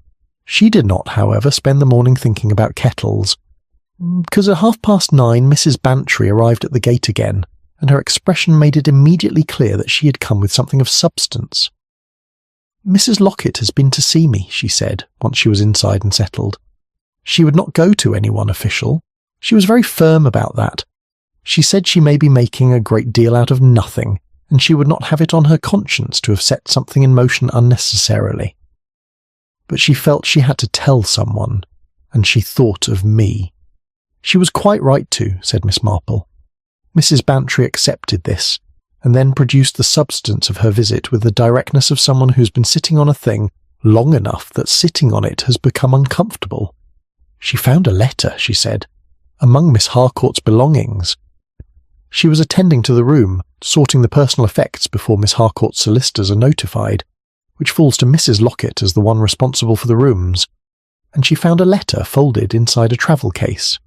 She did not, however, spend the morning thinking about kettles, because at 9:30 Mrs. Bantry arrived at the gate again, and her expression made it immediately clear that she had come with something of substance. "Mrs. Locket has been to see me," she said, once she was inside and settled. She would not go to anyone official. She was very firm about that. She said she may be making a great deal out of nothing, and she would not have it on her conscience to have set something in motion unnecessarily. But she felt she had to tell someone, and she thought of me. She was quite right to, said Miss Marple. Mrs. Bantry accepted this, and then produced the substance of her visit with the directness of someone who's been sitting on a thing long enough that sitting on it has become uncomfortable. She found a letter, she said, among Miss Harcourt's belongings. She was attending to the room, sorting the personal effects before Miss Harcourt's solicitors are notified, which falls to Mrs. Locket as the one responsible for the rooms, and she found a letter folded inside a travel case.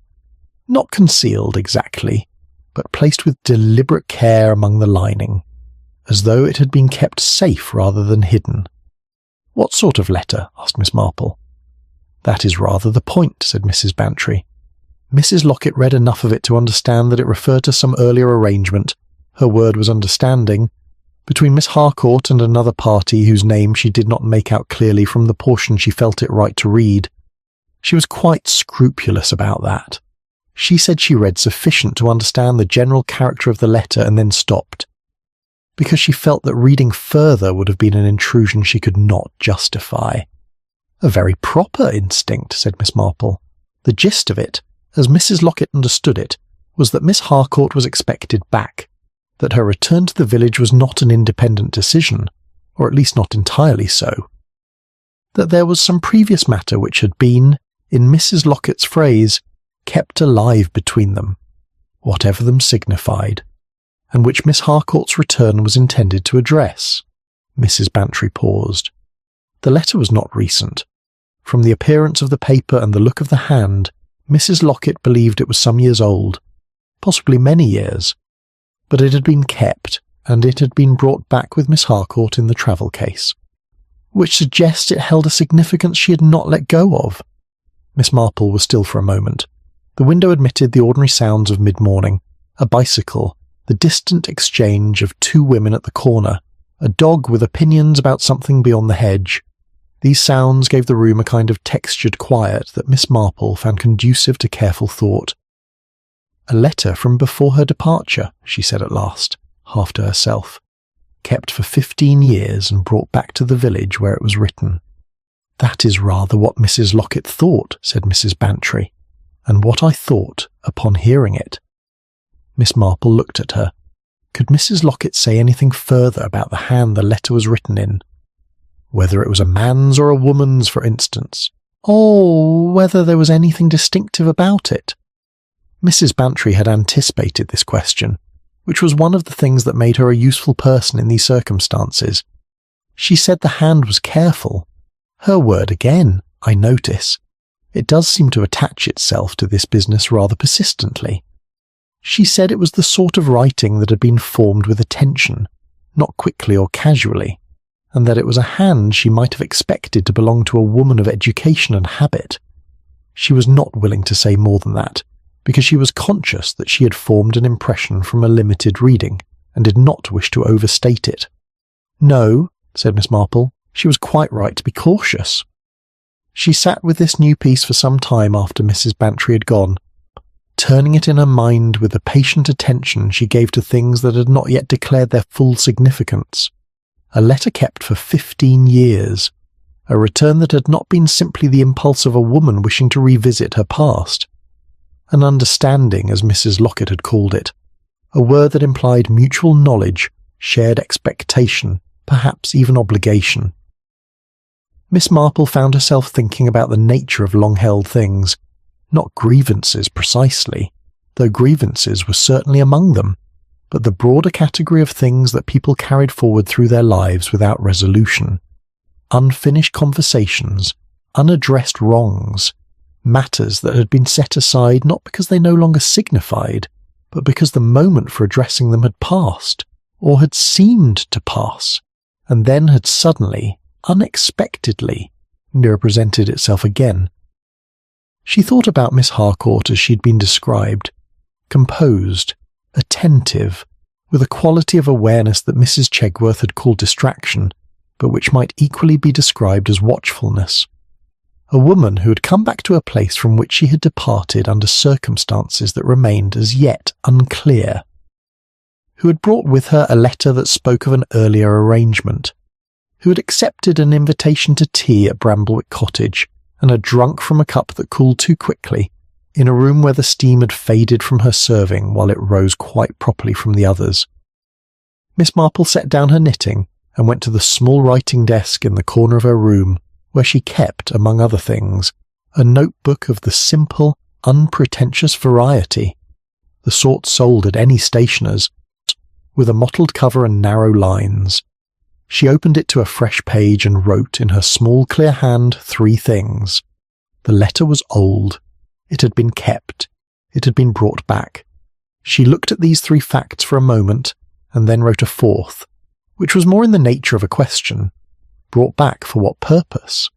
Not concealed exactly, but placed with deliberate care among the lining, as though it had been kept safe rather than hidden. "What sort of letter?" asked Miss Marple. "That is rather the point," said Mrs. Bantry. Mrs. Locket read enough of it to understand that it referred to some earlier arrangement, her word was understanding, between Miss Harcourt and another party whose name she did not make out clearly from the portion she felt it right to read. She was quite scrupulous about that. She said she read sufficient to understand the general character of the letter and then stopped, because she felt that reading further would have been an intrusion she could not justify. "A very proper instinct," said Miss Marple. "The gist of it, as Mrs. Locket understood it, was that Miss Harcourt was expected back, that her return to the village was not an independent decision, or at least not entirely so. That there was some previous matter which had been, in Mrs. Locket's phrase, kept alive between them, whatever them signified, and which Miss Harcourt's return was intended to address." Mrs. Bantry paused. The letter was not recent. From the appearance of the paper and the look of the hand, Mrs. Locket believed it was some years old, possibly many years, but it had been kept, and it had been brought back with Miss Harcourt in the travel case, which suggests it held a significance she had not let go of. Miss Marple was still for a moment. The window admitted the ordinary sounds of mid-morning, a bicycle, the distant exchange of two women at the corner, a dog with opinions about something beyond the hedge. These sounds gave the room a kind of textured quiet that Miss Marple found conducive to careful thought. "A letter from before her departure," she said at last, half to herself, "kept for 15 years and brought back to the village where it was written." "That is rather what Mrs. Locket thought," said Mrs. Bantry, "and what I thought upon hearing it." Miss Marple looked at her. Could Mrs. Locket say anything further about the hand the letter was written in? Whether it was a man's or a woman's, for instance, or whether there was anything distinctive about it? Mrs. Bantry had anticipated this question, which was one of the things that made her a useful person in these circumstances. She said the hand was careful. Her word again, I notice. It does seem to attach itself to this business rather persistently. She said it was the sort of writing that had been formed with attention, not quickly or casually, and that it was a hand she might have expected to belong to a woman of education and habit. She was not willing to say more than that, because she was conscious that she had formed an impression from a limited reading, and did not wish to overstate it. "No," said Miss Marple, "she was quite right to be cautious." She sat with this new piece for some time after Mrs. Bantry had gone, turning it in her mind with the patient attention she gave to things that had not yet declared their full significance. A letter kept for 15 years, a return that had not been simply the impulse of a woman wishing to revisit her past, an understanding, as Mrs. Locket had called it, a word that implied mutual knowledge, shared expectation, perhaps even obligation. Miss Marple found herself thinking about the nature of long-held things, not grievances precisely, though grievances were certainly among them, but the broader category of things that people carried forward through their lives without resolution, unfinished conversations, unaddressed wrongs, matters that had been set aside not because they no longer signified, but because the moment for addressing them had passed, or had seemed to pass, and then had suddenly, unexpectedly, represented itself again. She thought about Miss Harcourt as she'd been described, composed, attentive, with a quality of awareness that Mrs. Chegworth had called distraction, but which might equally be described as watchfulness. A woman who had come back to a place from which she had departed under circumstances that remained as yet unclear, who had brought with her a letter that spoke of an earlier arrangement, who had accepted an invitation to tea at Bramblewick Cottage, and had drunk from a cup that cooled too quickly, in a room where the steam had faded from her serving while it rose quite properly from the others. Miss Marple set down her knitting and went to the small writing desk in the corner of her room, where she kept, among other things, a notebook of the simple, unpretentious variety, the sort sold at any stationer's, with a mottled cover and narrow lines. She opened it to a fresh page and wrote in her small clear hand 3 things. The letter was old. It had been kept. It had been brought back. She looked at these 3 facts for a moment, and then wrote a 4th, which was more in the nature of a question. Brought back for what purpose?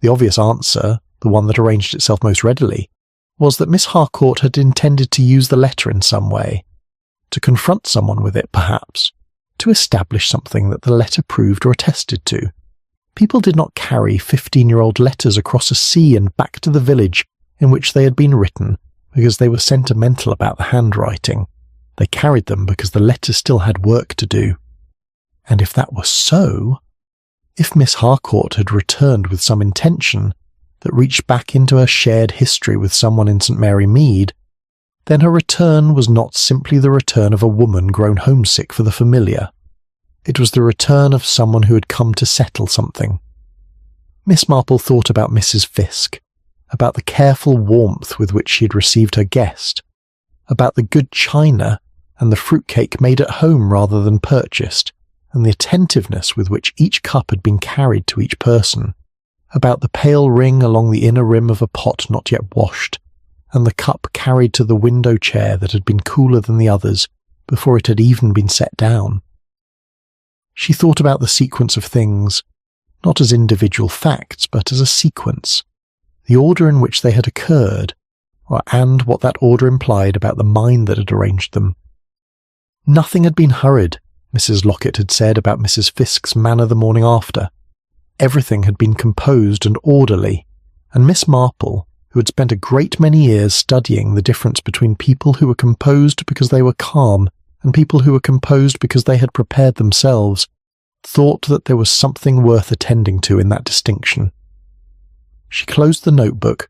The obvious answer, the one that arranged itself most readily, was that Miss Harcourt had intended to use the letter in some way, to confront someone with it, perhaps, to establish something that the letter proved or attested to. People did not carry 15-year-old letters across a sea and back to the village in which they had been written because they were sentimental about the handwriting. They carried them because the letter still had work to do. And if that were so, If Miss Harcourt had returned with some intention that reached back into her shared history with someone in St. Mary Mead, then her return was not simply the return of a woman grown homesick for the familiar. It was the return of someone who had come to settle something. Miss Marple thought about Mrs. Fiske, about the careful warmth with which she had received her guest, about the good china and the fruitcake made at home rather than purchased, and the attentiveness with which each cup had been carried to each person, about the pale ring along the inner rim of a pot not yet washed, and the cup carried to the window chair that had been cooler than the others before it had even been set down. She thought about the sequence of things, not as individual facts, but as a sequence, the order in which they had occurred, and what that order implied about the mind that had arranged them. Nothing had been hurried, Mrs. Lockett had said about Mrs. Fiske's manner the morning after. Everything had been composed and orderly, and Miss Marple, who had spent a great many years studying the difference between people who were composed because they were calm and people who were composed because they had prepared themselves, thought that there was something worth attending to in that distinction. She closed the notebook,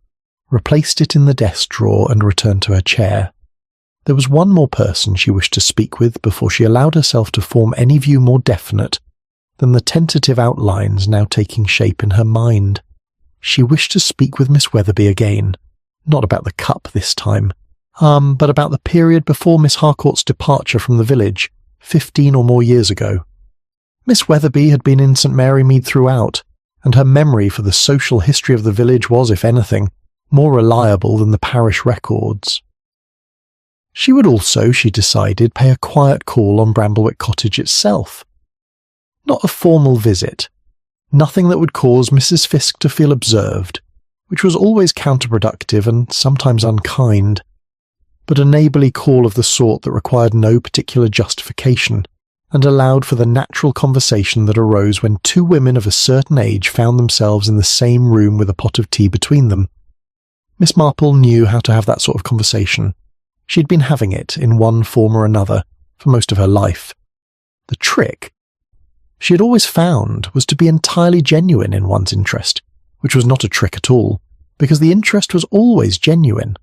replaced it in the desk drawer, and returned to her chair. There was one more person she wished to speak with before she allowed herself to form any view more definite than the tentative outlines now taking shape in her mind. She wished to speak with Miss Weatherby again, not about the cup this time, but about the period before Miss Harcourt's departure from the village, 15 or more years ago. Miss Weatherby had been in St. Mary Mead throughout, and her memory for the social history of the village was, if anything, more reliable than the parish records. She would also, she decided, pay a quiet call on Bramblewick Cottage itself. Not a formal visit, nothing that would cause Mrs. Fiske to feel observed, which was always counterproductive and sometimes unkind, but a neighbourly call of the sort that required no particular justification and allowed for the natural conversation that arose when two women of a certain age found themselves in the same room with a pot of tea between them. Miss Marple knew how to have that sort of conversation. She had been having it, in one form or another, for most of her life. The trick, she had always found, was to be entirely genuine in one's interest, which was not a trick at all, because the interest was always genuine.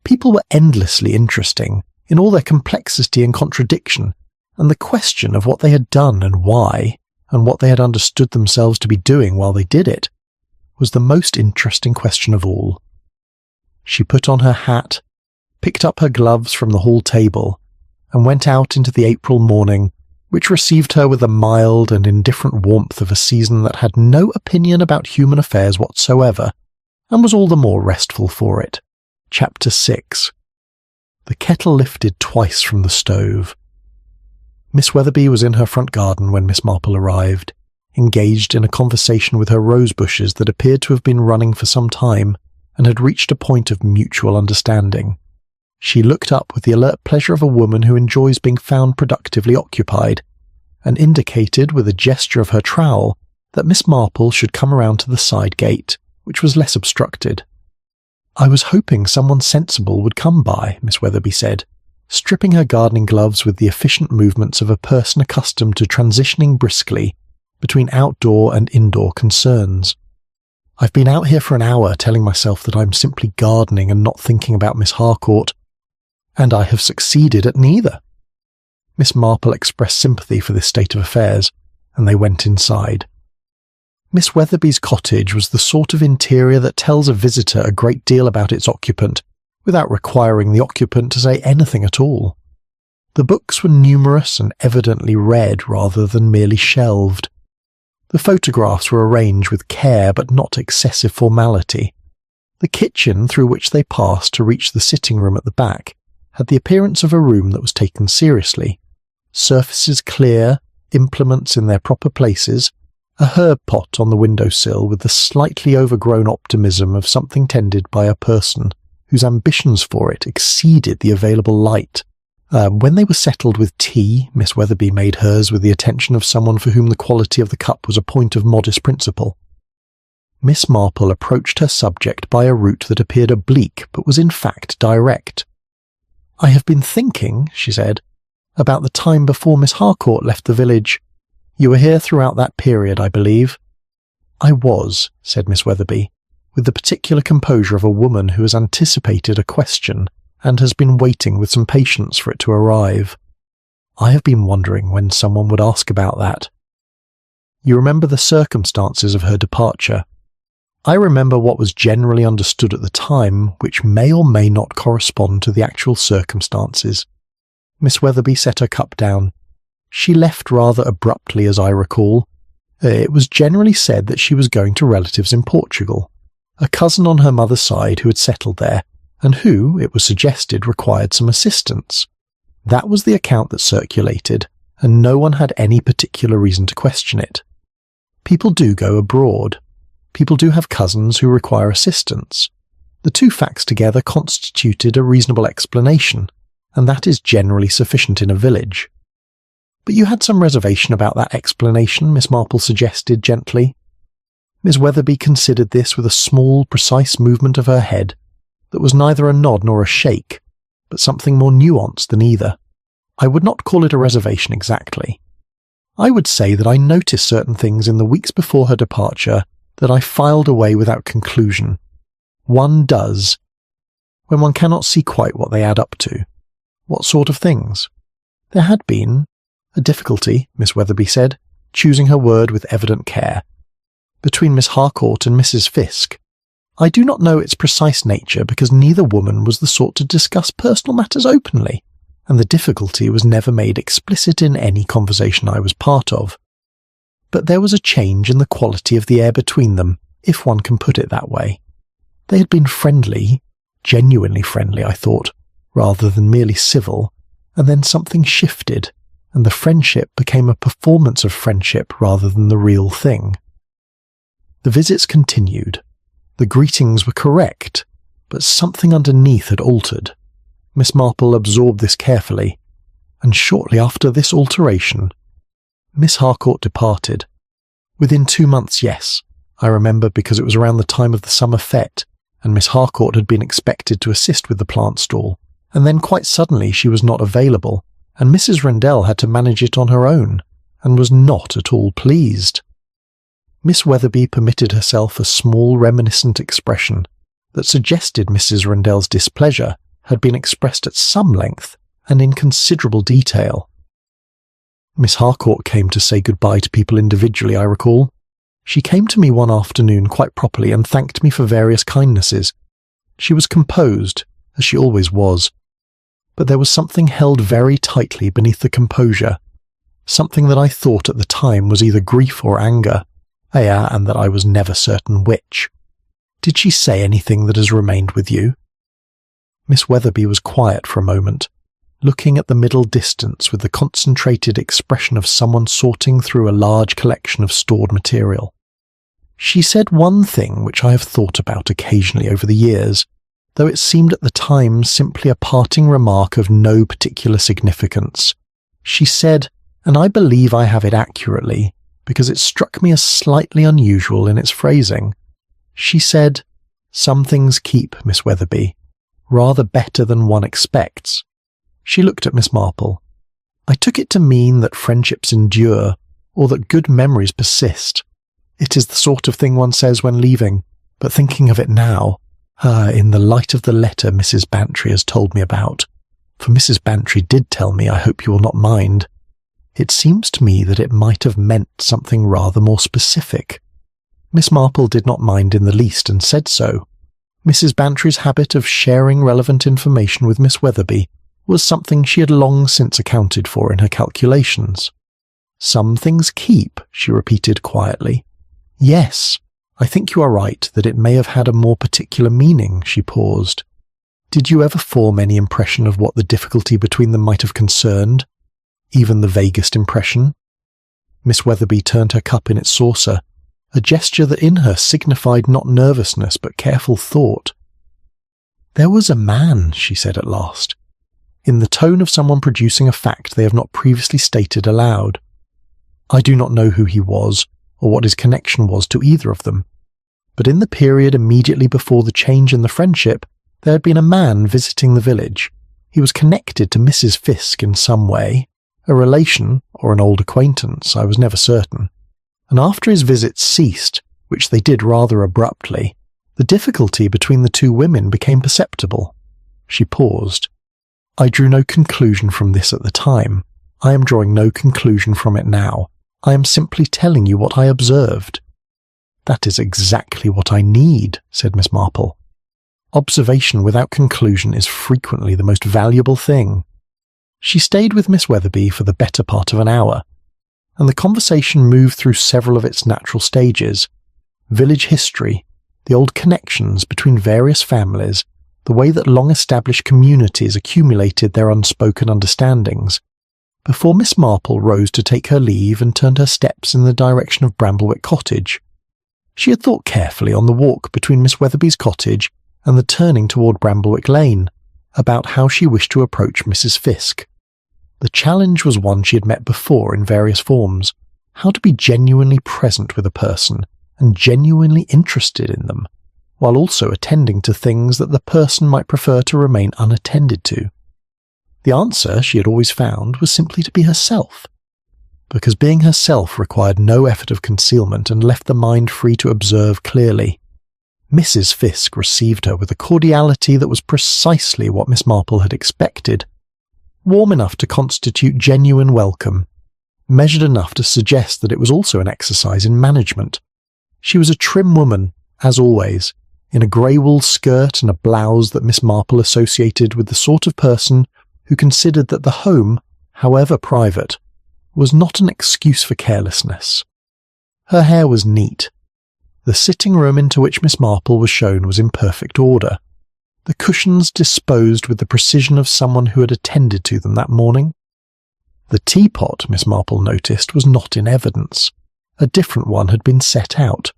People were endlessly interesting, in all their complexity and contradiction, and the question of what they had done and why, and what they had understood themselves to be doing while they did it, was the most interesting question of all. She put on her hat, picked up her gloves from the hall table, and went out into the April morning, which received her with the mild and indifferent warmth of a season that had no opinion about human affairs whatsoever, and was all the more restful for it. Chapter 6. The kettle lifted twice from the stove. Miss Weatherby was in her front garden when Miss Marple arrived, engaged in a conversation with her rose bushes that appeared to have been running for some time and had reached a point of mutual understanding. She looked up with the alert pleasure of a woman who enjoys being found productively occupied, and indicated with a gesture of her trowel that Miss Marple should come around to the side gate, which was less obstructed. "I was hoping someone sensible would come by," Miss Weatherby said, stripping her gardening gloves with the efficient movements of a person accustomed to transitioning briskly between outdoor and indoor concerns. "I've been out here for an hour telling myself that I'm simply gardening and not thinking about Miss Harcourt, and I have succeeded at neither." Miss Marple expressed sympathy for this state of affairs, and they went inside. Miss Weatherby's cottage was the sort of interior that tells a visitor a great deal about its occupant, without requiring the occupant to say anything at all. The books were numerous and evidently read rather than merely shelved. The photographs were arranged with care but not excessive formality. The kitchen through which they passed to reach the sitting room at the back had the appearance of a room that was taken seriously. Surfaces clear, implements in their proper places, a herb pot on the windowsill with the slightly overgrown optimism of something tended by a person whose ambitions for it exceeded the available light. When they were settled with tea, Miss Weatherby made hers with the attention of someone for whom the quality of the cup was a point of modest principle. Miss Marple approached her subject by a route that appeared oblique but was in fact direct. "I have been thinking," she said, "about the time before Miss Harcourt left the village. You were here throughout that period, I believe." "I was," said Miss Weatherby, with the particular composure of a woman who has anticipated a question and has been waiting with some patience for it to arrive. "I have been wondering when someone would ask about that." "You remember the circumstances of her departure?" "I remember what was generally understood at the time, which may or may not correspond to the actual circumstances." Miss Weatherby set her cup down. "She left rather abruptly, as I recall. It was generally said that she was going to relatives in Portugal, a cousin on her mother's side who had settled there, and who, it was suggested, required some assistance. That was the account that circulated, and no one had any particular reason to question it. People do go abroad. People do have cousins who require assistance. The two facts together constituted a reasonable explanation, and that is generally sufficient in a village." "But you had some reservation about that explanation," Miss Marple suggested gently. Miss Weatherby considered this with a small, precise movement of her head that was neither a nod nor a shake, but something more nuanced than either. "I would not call it a reservation exactly. I would say that I noticed certain things in the weeks before her departure that I filed away without conclusion. One does, when one cannot see quite what they add up to." "What sort of things?" "There had been a difficulty," Miss Weatherby said, choosing her word with evident care, "between Miss Harcourt and Mrs. Fiske. I do not know its precise nature because neither woman was the sort to discuss personal matters openly, and the difficulty was never made explicit in any conversation I was part of. But there was a change in the quality of the air between them, if one can put it that way. They had been friendly, genuinely friendly, I thought, rather than merely civil, and then something shifted, and the friendship became a performance of friendship rather than the real thing. The visits continued. The greetings were correct, but something underneath had altered. Miss Marple absorbed this carefully, and shortly after this alteration, Miss Harcourt departed. Within 2 months, yes, I remember, because it was around the time of the summer fete, and Miss Harcourt had been expected to assist with the plant stall, and then quite suddenly she was not available, and Mrs. Rendell had to manage it on her own, and was not at all pleased." Miss Weatherby permitted herself a small reminiscent expression that suggested Mrs. Rendell's displeasure had been expressed at some length and in considerable detail. "Miss Harcourt came to say goodbye to people individually, I recall. She came to me one afternoon quite properly and thanked me for various kindnesses. She was composed, as she always was, but there was something held very tightly beneath the composure, something that I thought at the time was either grief or anger, and that I was never certain which. Did she say anything that has remained with you?" Miss Weatherby was quiet for a moment, looking at the middle distance with the concentrated expression of someone sorting through a large collection of stored material. "She said one thing which I have thought about occasionally over the years, though it seemed at the time simply a parting remark of no particular significance. She said, and I believe I have it accurately, because it struck me as slightly unusual in its phrasing. She said, 'Some things keep, Miss Weatherby, rather better than one expects.'" She looked at Miss Marple. "I took it to mean that friendships endure, or that good memories persist. It is the sort of thing one says when leaving, but thinking of it now, in the light of the letter Mrs. Bantry has told me about, for Mrs. Bantry did tell me, I hope you will not mind, it seems to me that it might have meant something rather more specific." Miss Marple did not mind in the least, and said so. Mrs. Bantry's habit of sharing relevant information with Miss Weatherby was something she had long since accounted for in her calculations. "Some things keep," she repeated quietly. "Yes, I think you are right that it may have had a more particular meaning." She paused. "Did you ever form any impression of what the difficulty between them might have concerned? Even the vaguest impression?" Miss Weatherby turned her cup in its saucer, a gesture that in her signified not nervousness but careful thought. "There was a man," she said at last, in the tone of someone producing a fact they have not previously stated aloud. "I do not know who he was, or what his connection was to either of them, but in the period immediately before the change in the friendship, there had been a man visiting the village. He was connected to Mrs. Fiske in some way, A relation or an old acquaintance, I was never certain. And after his visits ceased, which they did rather abruptly, the difficulty between the two women became perceptible. She paused. I drew no conclusion from this at the time. I am drawing no conclusion from it now. I am simply telling you what I observed. That is exactly what I need, said Miss Marple. Observation without conclusion is frequently the most valuable thing. She stayed with Miss Weatherby for the better part of an hour, and the conversation moved through several of its natural stages: village history, the old connections between various families, the way that long-established communities accumulated their unspoken understandings, before Miss Marple rose to take her leave and turned her steps in the direction of Bramblewick Cottage. She had thought carefully on the walk between Miss Weatherby's cottage and the turning toward Bramblewick Lane, about how she wished to approach Mrs. Fiske. The challenge was one she had met before in various forms: how to be genuinely present with a person and genuinely interested in them, while also attending to things that the person might prefer to remain unattended to. The answer, she had always found, was simply to be herself, because being herself required no effort of concealment and left the mind free to observe clearly. Mrs. Fiske received her with a cordiality that was precisely what Miss Marple had expected, warm enough to constitute genuine welcome, measured enough to suggest that it was also an exercise in management. She was a trim woman, as always, in a grey wool skirt and a blouse that Miss Marple associated with the sort of person who considered that the home, however private, was not an excuse for carelessness. Her hair was neat. The sitting room into which Miss Marple was shown was in perfect order, the cushions disposed with the precision of someone who had attended to them that morning. The teapot, Miss Marple noticed, was not in evidence. A different one had been set out,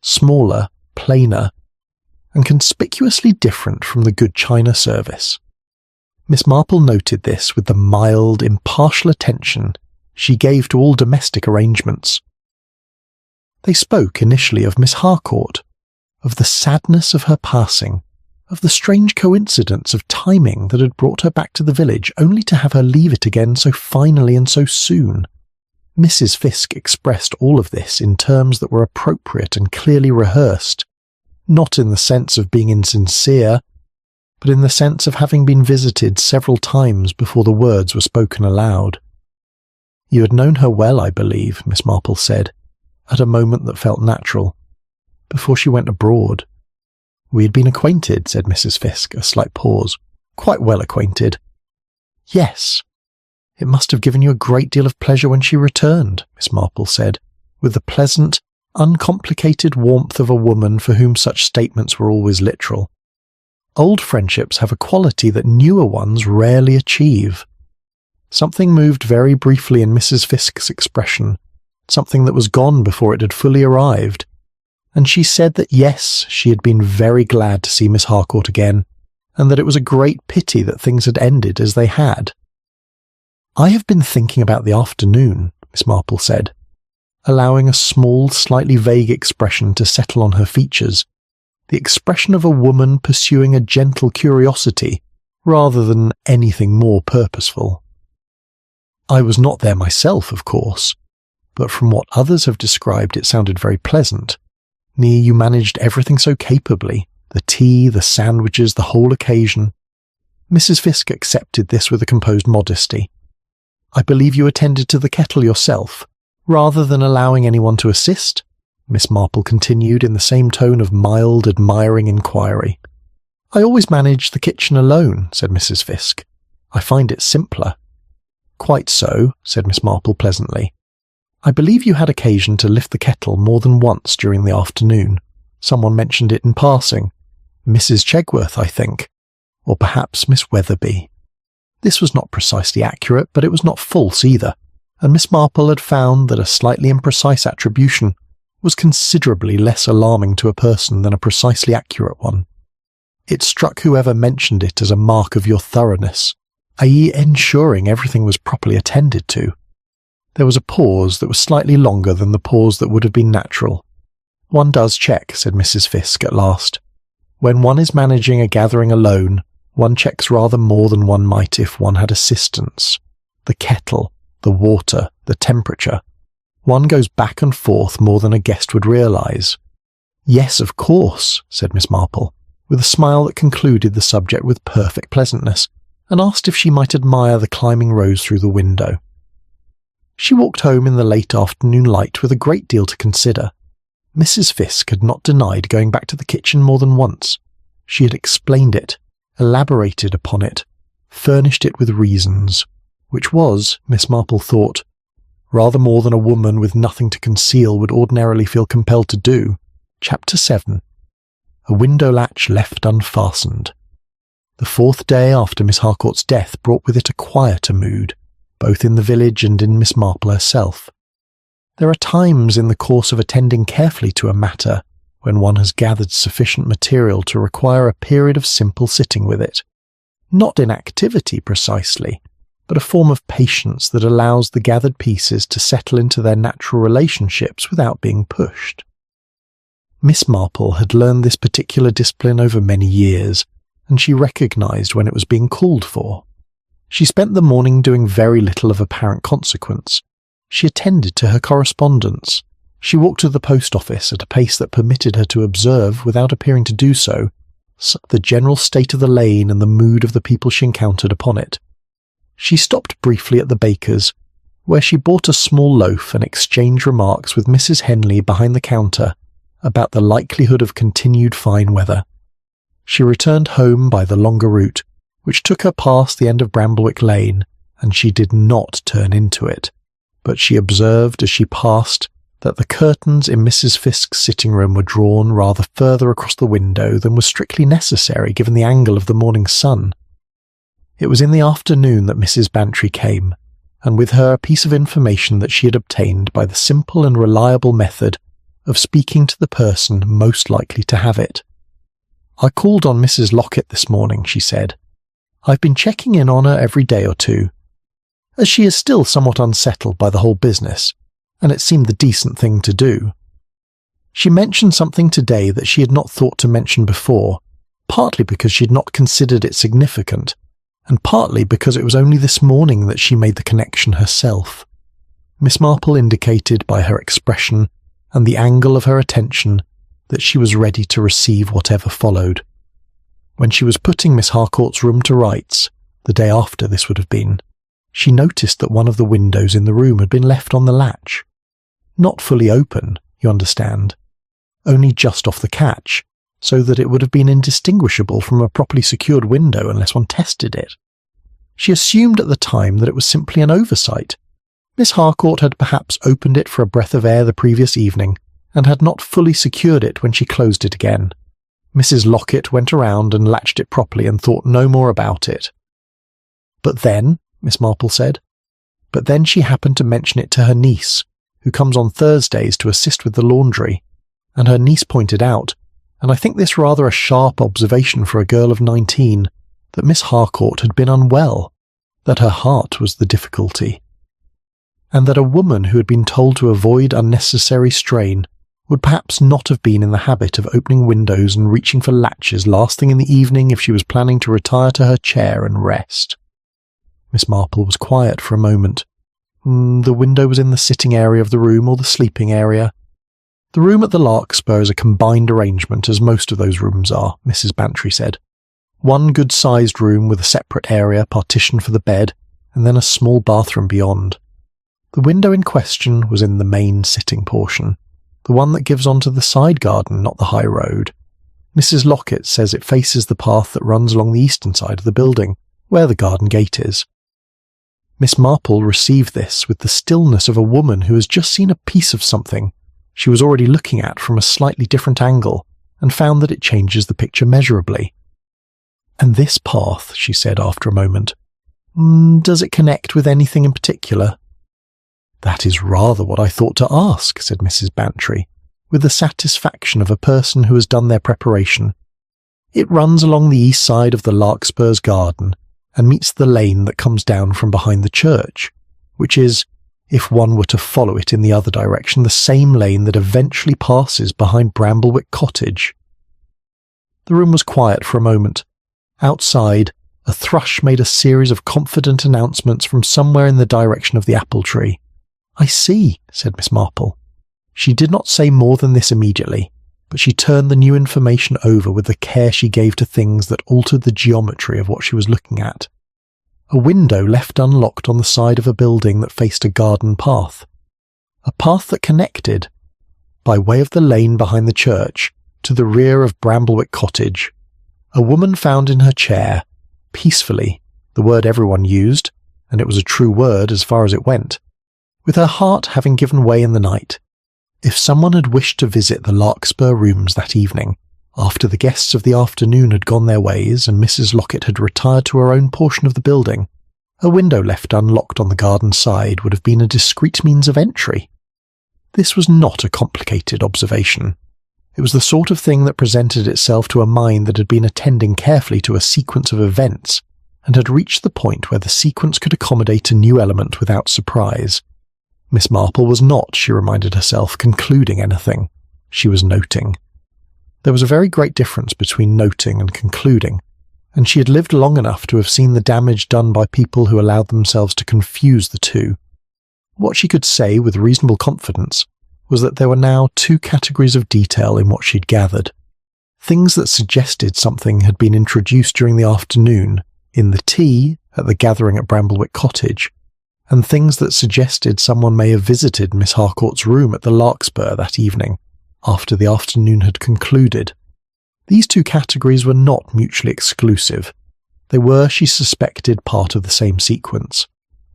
smaller, plainer, and conspicuously different from the good china service. Miss Marple noted this with the mild, impartial attention she gave to all domestic arrangements. They spoke initially of Miss Harcourt, of the sadness of her passing, of the strange coincidence of timing that had brought her back to the village only to have her leave it again so finally and so soon. Mrs. Fiske expressed all of this in terms that were appropriate and clearly rehearsed, not in the sense of being insincere, but in the sense of having been visited several times before the words were spoken aloud. You had known her well, I believe, Miss Marple said, at a moment that felt natural, before she went abroad. We had been acquainted, said Mrs. Fiske, a slight pause. Quite well acquainted. Yes. It must have given you a great deal of pleasure when she returned, Miss Marple said, with the pleasant, uncomplicated warmth of a woman for whom such statements were always literal. Old friendships have a quality that newer ones rarely achieve. Something moved very briefly in Mrs. Fiske's expression, something that was gone before it had fully arrived, and she said that yes, she had been very glad to see Miss Harcourt again, and that it was a great pity that things had ended as they had. I have been thinking about the afternoon, Miss Marple said, allowing a small, slightly vague expression to settle on her features, the expression of a woman pursuing a gentle curiosity rather than anything more purposeful. I was not there myself, of course, but from what others have described it sounded very pleasant. You managed everything so capably, the tea, the sandwiches, the whole occasion. Mrs. Fiske accepted this with a composed modesty. I believe you attended to the kettle yourself, rather than allowing anyone to assist? Miss Marple continued in the same tone of mild, admiring inquiry. I always manage the kitchen alone, said Mrs. Fiske. I find it simpler. Quite so, said Miss Marple pleasantly. I believe you had occasion to lift the kettle more than once during the afternoon. Someone mentioned it in passing. Mrs. Chegworth, I think, or perhaps Miss Weatherby. This was not precisely accurate, but it was not false either, and Miss Marple had found that a slightly imprecise attribution was considerably less alarming to a person than a precisely accurate one. It struck whoever mentioned it as a mark of your thoroughness, i.e. ensuring everything was properly attended to. There was a pause that was slightly longer than the pause that would have been natural. One does check, said Mrs. Fiske at last. When one is managing a gathering alone, one checks rather more than one might if one had assistance. The kettle, the water, the temperature. One goes back and forth more than a guest would realise. "Yes, of course," said Miss Marple, with a smile that concluded the subject with perfect pleasantness, and asked if she might admire the climbing rose through the window. She walked home in the late afternoon light with a great deal to consider. Mrs. Fiske had not denied going back to the kitchen more than once. She had explained it, elaborated upon it, furnished it with reasons, which was, Miss Marple thought, rather more than a woman with nothing to conceal would ordinarily feel compelled to do. Chapter 7. A window latch left unfastened. The 4th day after Miss Harcourt's death brought with it a quieter mood, both in the village and in Miss Marple herself. There are times in the course of attending carefully to a matter when one has gathered sufficient material to require a period of simple sitting with it. Not inactivity precisely, but a form of patience that allows the gathered pieces to settle into their natural relationships without being pushed. Miss Marple had learned this particular discipline over many years, and she recognised when it was being called for. She spent the morning doing very little of apparent consequence. She attended to her correspondence. She walked to the post office at a pace that permitted her to observe, without appearing to do so, the general state of the lane and the mood of the people she encountered upon it. She stopped briefly at the baker's, where she bought a small loaf and exchanged remarks with Mrs. Henley behind the counter about the likelihood of continued fine weather. She returned home by the longer route, which took her past the end of Bramblewick Lane, and she did not turn into it, but she observed as she passed that the curtains in Mrs. Fiske's sitting room were drawn rather further across the window than was strictly necessary given the angle of the morning sun. It was in the afternoon that Mrs. Bantry came, and with her a piece of information that she had obtained by the simple and reliable method of speaking to the person most likely to have it. "I called on Mrs. Locket this morning," she said. "I've been checking in on her every day or two, as she is still somewhat unsettled by the whole business, and it seemed the decent thing to do. She mentioned something today that she had not thought to mention before, partly because she had not considered it significant, and partly because it was only this morning that she made the connection herself." Miss Marple indicated by her expression and the angle of her attention that she was ready to receive whatever followed. When she was putting Miss Harcourt's room to rights, the day after this would have been, she noticed that one of the windows in the room had been left on the latch. Not fully open, you understand, only just off the catch, so that it would have been indistinguishable from a properly secured window unless one tested it. She assumed at the time that it was simply an oversight. Miss Harcourt had perhaps opened it for a breath of air the previous evening, and had not fully secured it when she closed it again. Mrs. Locket went around and latched it properly and thought no more about it. "But then," Miss Marple said, "but then she happened to mention it to her niece, who comes on Thursdays to assist with the laundry, and her niece pointed out, and I think this rather a sharp observation for a girl of 19, that Miss Harcourt had been unwell, that her heart was the difficulty, and that a woman who had been told to avoid unnecessary strain would perhaps not have been in the habit of opening windows and reaching for latches last thing in the evening if she was planning to retire to her chair and rest." Miss Marple was quiet for a moment. "The window was in the sitting area of the room or the sleeping area?" "The room at the Larkspur is a combined arrangement, as most of those rooms are," Mrs. Bantry said. "One good-sized room with a separate area partitioned for the bed, and then a small bathroom beyond. The window in question was in the main sitting portion, the one that gives onto the side garden, not the high road. Mrs. Locket says it faces the path that runs along the eastern side of the building, where the garden gate is." Miss Marple received this with the stillness of a woman who has just seen a piece of something she was already looking at from a slightly different angle, and found that it changes the picture measurably. "And this path," she said after a moment, "does it connect with anything in particular?" "That is rather what I thought to ask," said Mrs. Bantry, with the satisfaction of a person who has done their preparation. "It runs along the east side of the Larkspur's garden, and meets the lane that comes down from behind the church, which is, if one were to follow it in the other direction, the same lane that eventually passes behind Bramblewick Cottage." The room was quiet for a moment. Outside, A thrush made a series of confident announcements from somewhere in the direction of the apple tree. "I see," said Miss Marple. She did not say more than this immediately, but she turned the new information over with the care she gave to things that altered the geometry of what she was looking at. A window left unlocked on the side of a building that faced a garden path. A path that connected, by way of the lane behind the church, to the rear of Bramblewick Cottage. A woman found in her chair, peacefully, the word everyone used, and it was a true word as far as it went, with her heart having given way in the night. If someone had wished to visit the Larkspur Rooms that evening, after the guests of the afternoon had gone their ways and Mrs. Locket had retired to her own portion of the building, a window left unlocked on the garden side would have been a discreet means of entry. This was not a complicated observation. It was the sort of thing that presented itself to a mind that had been attending carefully to a sequence of events and had reached the point where the sequence could accommodate a new element without surprise. Miss Marple was not, she reminded herself, concluding anything. She was noting. There was a very great difference between noting and concluding, and she had lived long enough to have seen the damage done by people who allowed themselves to confuse the two. What she could say with reasonable confidence was that there were now two categories of detail in what she'd gathered. Things that suggested something had been introduced during the afternoon, in the tea at the gathering at Bramblewick Cottage, and things that suggested someone may have visited Miss Harcourt's room at the Larkspur that evening, after the afternoon had concluded. These two categories were not mutually exclusive. They were, she suspected, part of the same sequence.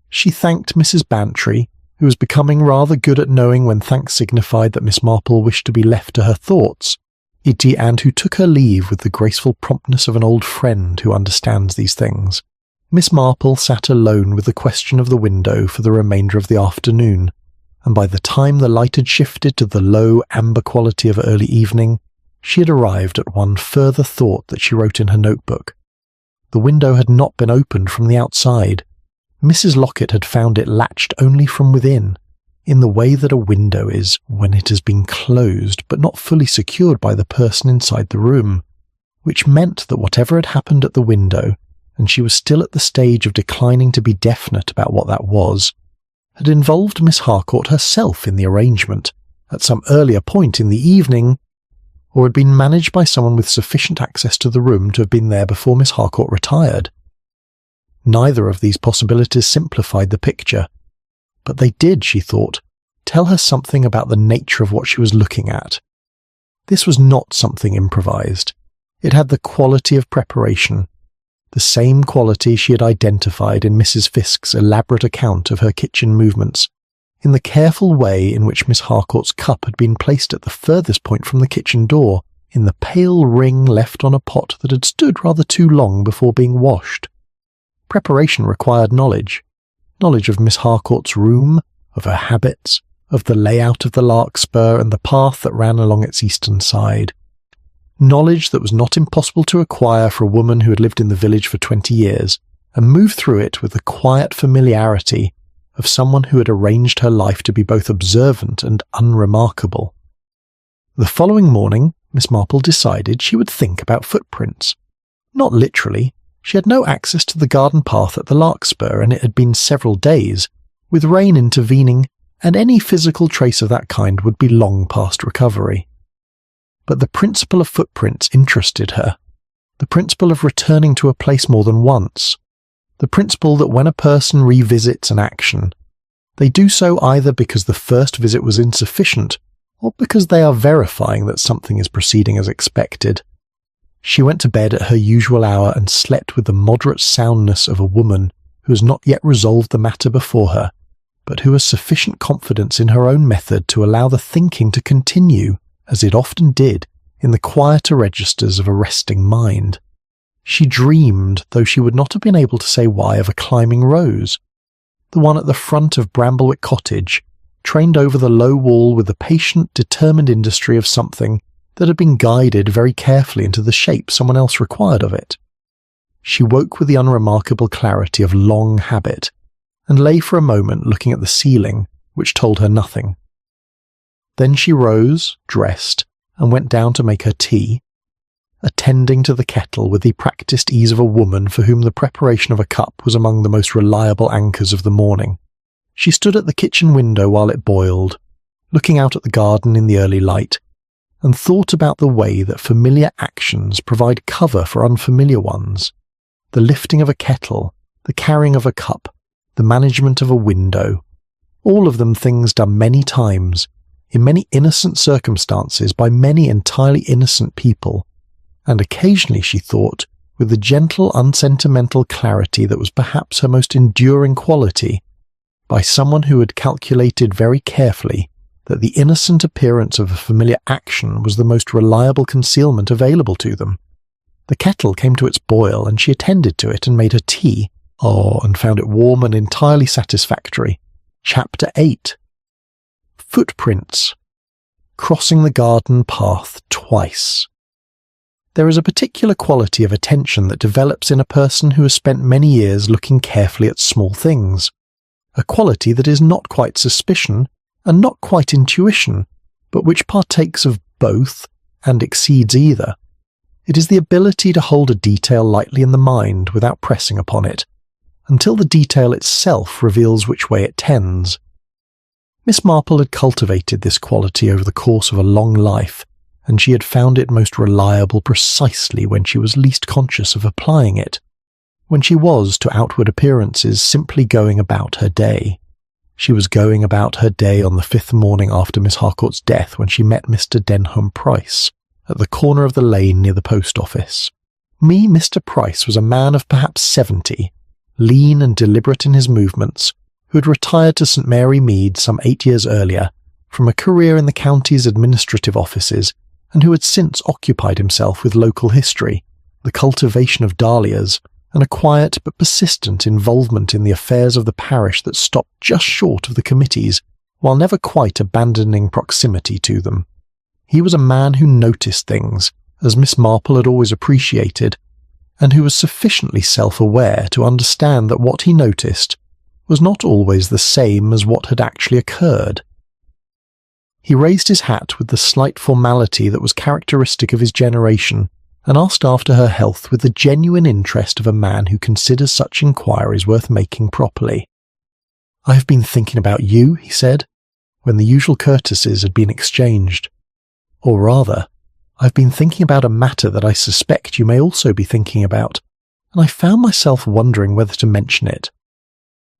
She thanked Mrs. Bantry, who was becoming rather good at knowing when thanks signified that Miss Marple wished to be left to her thoughts, and who took her leave with the graceful promptness of an old friend who understands these things. Miss Marple sat alone with the question of the window for the remainder of the afternoon, and by the time the light had shifted to the low amber quality of early evening, she had arrived at one further thought that she wrote in her notebook. The window had not been opened from the outside. Mrs. Locket had found it latched only from within, in the way that a window is when it has been closed but not fully secured by the person inside the room, which meant that whatever had happened at the window, and she was still at the stage of declining to be definite about what that was, had involved Miss Harcourt herself in the arrangement, at some earlier point in the evening, or had been managed by someone with sufficient access to the room to have been there before Miss Harcourt retired. Neither of these possibilities simplified the picture, but they did, she thought, tell her something about the nature of what she was looking at. This was not something improvised. It had the quality of preparation, the same quality she had identified in Mrs. Fisk's elaborate account of her kitchen movements, in the careful way in which Miss Harcourt's cup had been placed at the furthest point from the kitchen door, in the pale ring left on a pot that had stood rather too long before being washed. Preparation required knowledge of Miss Harcourt's room, of her habits, of the layout of the Larkspur and the path that ran along its eastern side. Knowledge that was not impossible to acquire for a woman who had lived in the village for 20 years, and moved through it with the quiet familiarity of someone who had arranged her life to be both observant and unremarkable. The following morning, Miss Marple decided she would think about footprints. Not literally. She had no access to the garden path at the Larkspur, and it had been several days, with rain intervening, and any physical trace of that kind would be long past recovery. But the principle of footprints interested her, the principle of returning to a place more than once, the principle that when a person revisits an action, they do so either because the first visit was insufficient, or because they are verifying that something is proceeding as expected. She went to bed at her usual hour and slept with the moderate soundness of a woman who has not yet resolved the matter before her, but who has sufficient confidence in her own method to allow the thinking to continue, as it often did, in the quieter registers of a resting mind. She dreamed, though she would not have been able to say why, of a climbing rose, the one at the front of Bramblewick Cottage, trained over the low wall with the patient, determined industry of something that had been guided very carefully into the shape someone else required of it. She woke with the unremarkable clarity of long habit, and lay for a moment looking at the ceiling, which told her nothing. Then she rose, dressed, and went down to make her tea. attending to the kettle with the practised ease of a woman for whom the preparation of a cup was among the most reliable anchors of the morning. She stood at the kitchen window while it boiled, looking out at the garden in the early light, and thought about the way that familiar actions provide cover for unfamiliar ones. The lifting of a kettle, the carrying of a cup, the management of a window, all of them things done many times, in many innocent circumstances by many entirely innocent people, and occasionally, she thought, with the gentle, unsentimental clarity that was perhaps her most enduring quality, by someone who had calculated very carefully that the innocent appearance of a familiar action was the most reliable concealment available to them. The kettle came to its boil, and she attended to it and made her tea, and found it warm and entirely satisfactory. Chapter 8. Footprints. Crossing the garden path twice. There is a particular quality of attention that develops in a person who has spent many years looking carefully at small things, a quality that is not quite suspicion and not quite intuition, but which partakes of both and exceeds either. It is the ability to hold a detail lightly in the mind without pressing upon it, until the detail itself reveals which way it tends. Miss Marple had cultivated this quality over the course of a long life, and she had found it most reliable precisely when she was least conscious of applying it, when she was, to outward appearances, simply going about her day. She was going about her day on the 5th morning after Miss Harcourt's death when she met Mr. Denham Price, at the corner of the lane near the post office. Mr. Price was a man of perhaps 70, lean and deliberate in his movements, who had retired to St. Mary Mead some 8 years earlier from a career in the county's administrative offices, and who had since occupied himself with local history, the cultivation of dahlias, and a quiet but persistent involvement in the affairs of the parish that stopped just short of the committees, while never quite abandoning proximity to them. He was a man who noticed things, as Miss Marple had always appreciated, and who was sufficiently self-aware to understand that what he noticed was not always the same as what had actually occurred. He raised his hat with the slight formality that was characteristic of his generation, and asked after her health with the genuine interest of a man who considers such inquiries worth making properly. "I have been thinking about you," he said, when the usual courtesies had been exchanged. "Or rather, I've been thinking about a matter that I suspect you may also be thinking about, and I found myself wondering whether to mention it."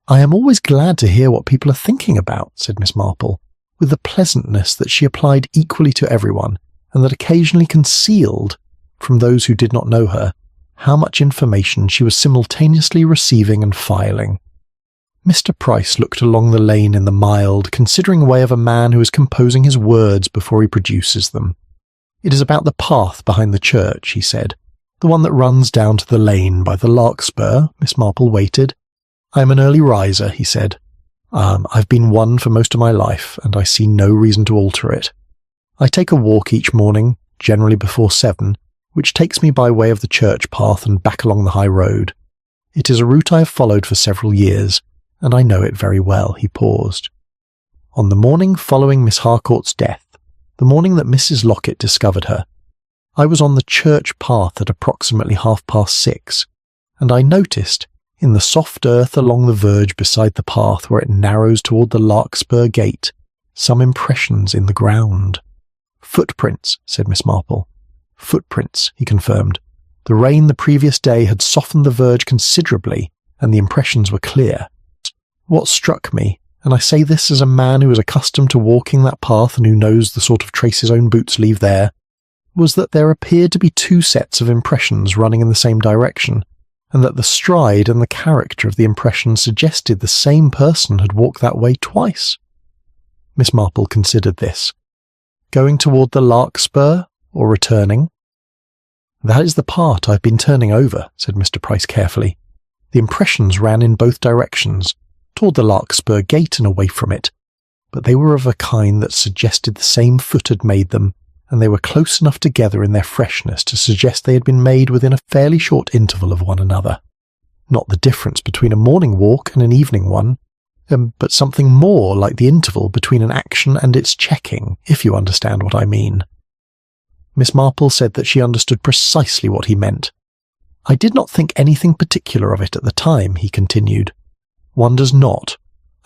"I am always glad to hear what people are thinking about," said Miss Marple, with the pleasantness that she applied equally to everyone, and that occasionally concealed, from those who did not know her, how much information she was simultaneously receiving and filing. Mr. Price looked along the lane in the mild, considering way of a man who is composing his words before he produces them. "It is about the path behind the church," he said, "the one that runs down to the lane by the larkspur." Miss Marple waited. "I am an early riser," he said. "I've been one for most of my life, and I see no reason to alter it. I take a walk each morning, generally before 7, which takes me by way of the church path and back along the high road. It is a route I have followed for several years, and I know it very well." He paused. "On the morning following Miss Harcourt's death, the morning that Mrs. Locket discovered her, I was on the church path at approximately 6:30, and I noticed, in the soft earth along the verge beside the path where it narrows toward the larkspur gate, some impressions in the ground." "Footprints," said Miss Marple. "Footprints," he confirmed. "The rain the previous day had softened the verge considerably, and the impressions were clear. What struck me, and I say this as a man who is accustomed to walking that path and who knows the sort of trace his own boots leave there, was that there appeared to be 2 sets of impressions running in the same direction, and that the stride and the character of the impression suggested the same person had walked that way twice." Miss Marple considered this. "Going toward the larkspur, or returning?" "That is the part I've been turning over," said Mr. Price carefully. "The impressions ran in both directions, toward the larkspur gate and away from it, but they were of a kind that suggested the same foot had made them, and they were close enough together in their freshness to suggest they had been made within a fairly short interval of one another. Not the difference between a morning walk and an evening one, but something more like the interval between an action and its checking, if you understand what I mean." Miss Marple said that she understood precisely what he meant. "I did not think anything particular of it at the time," he continued. "One does not,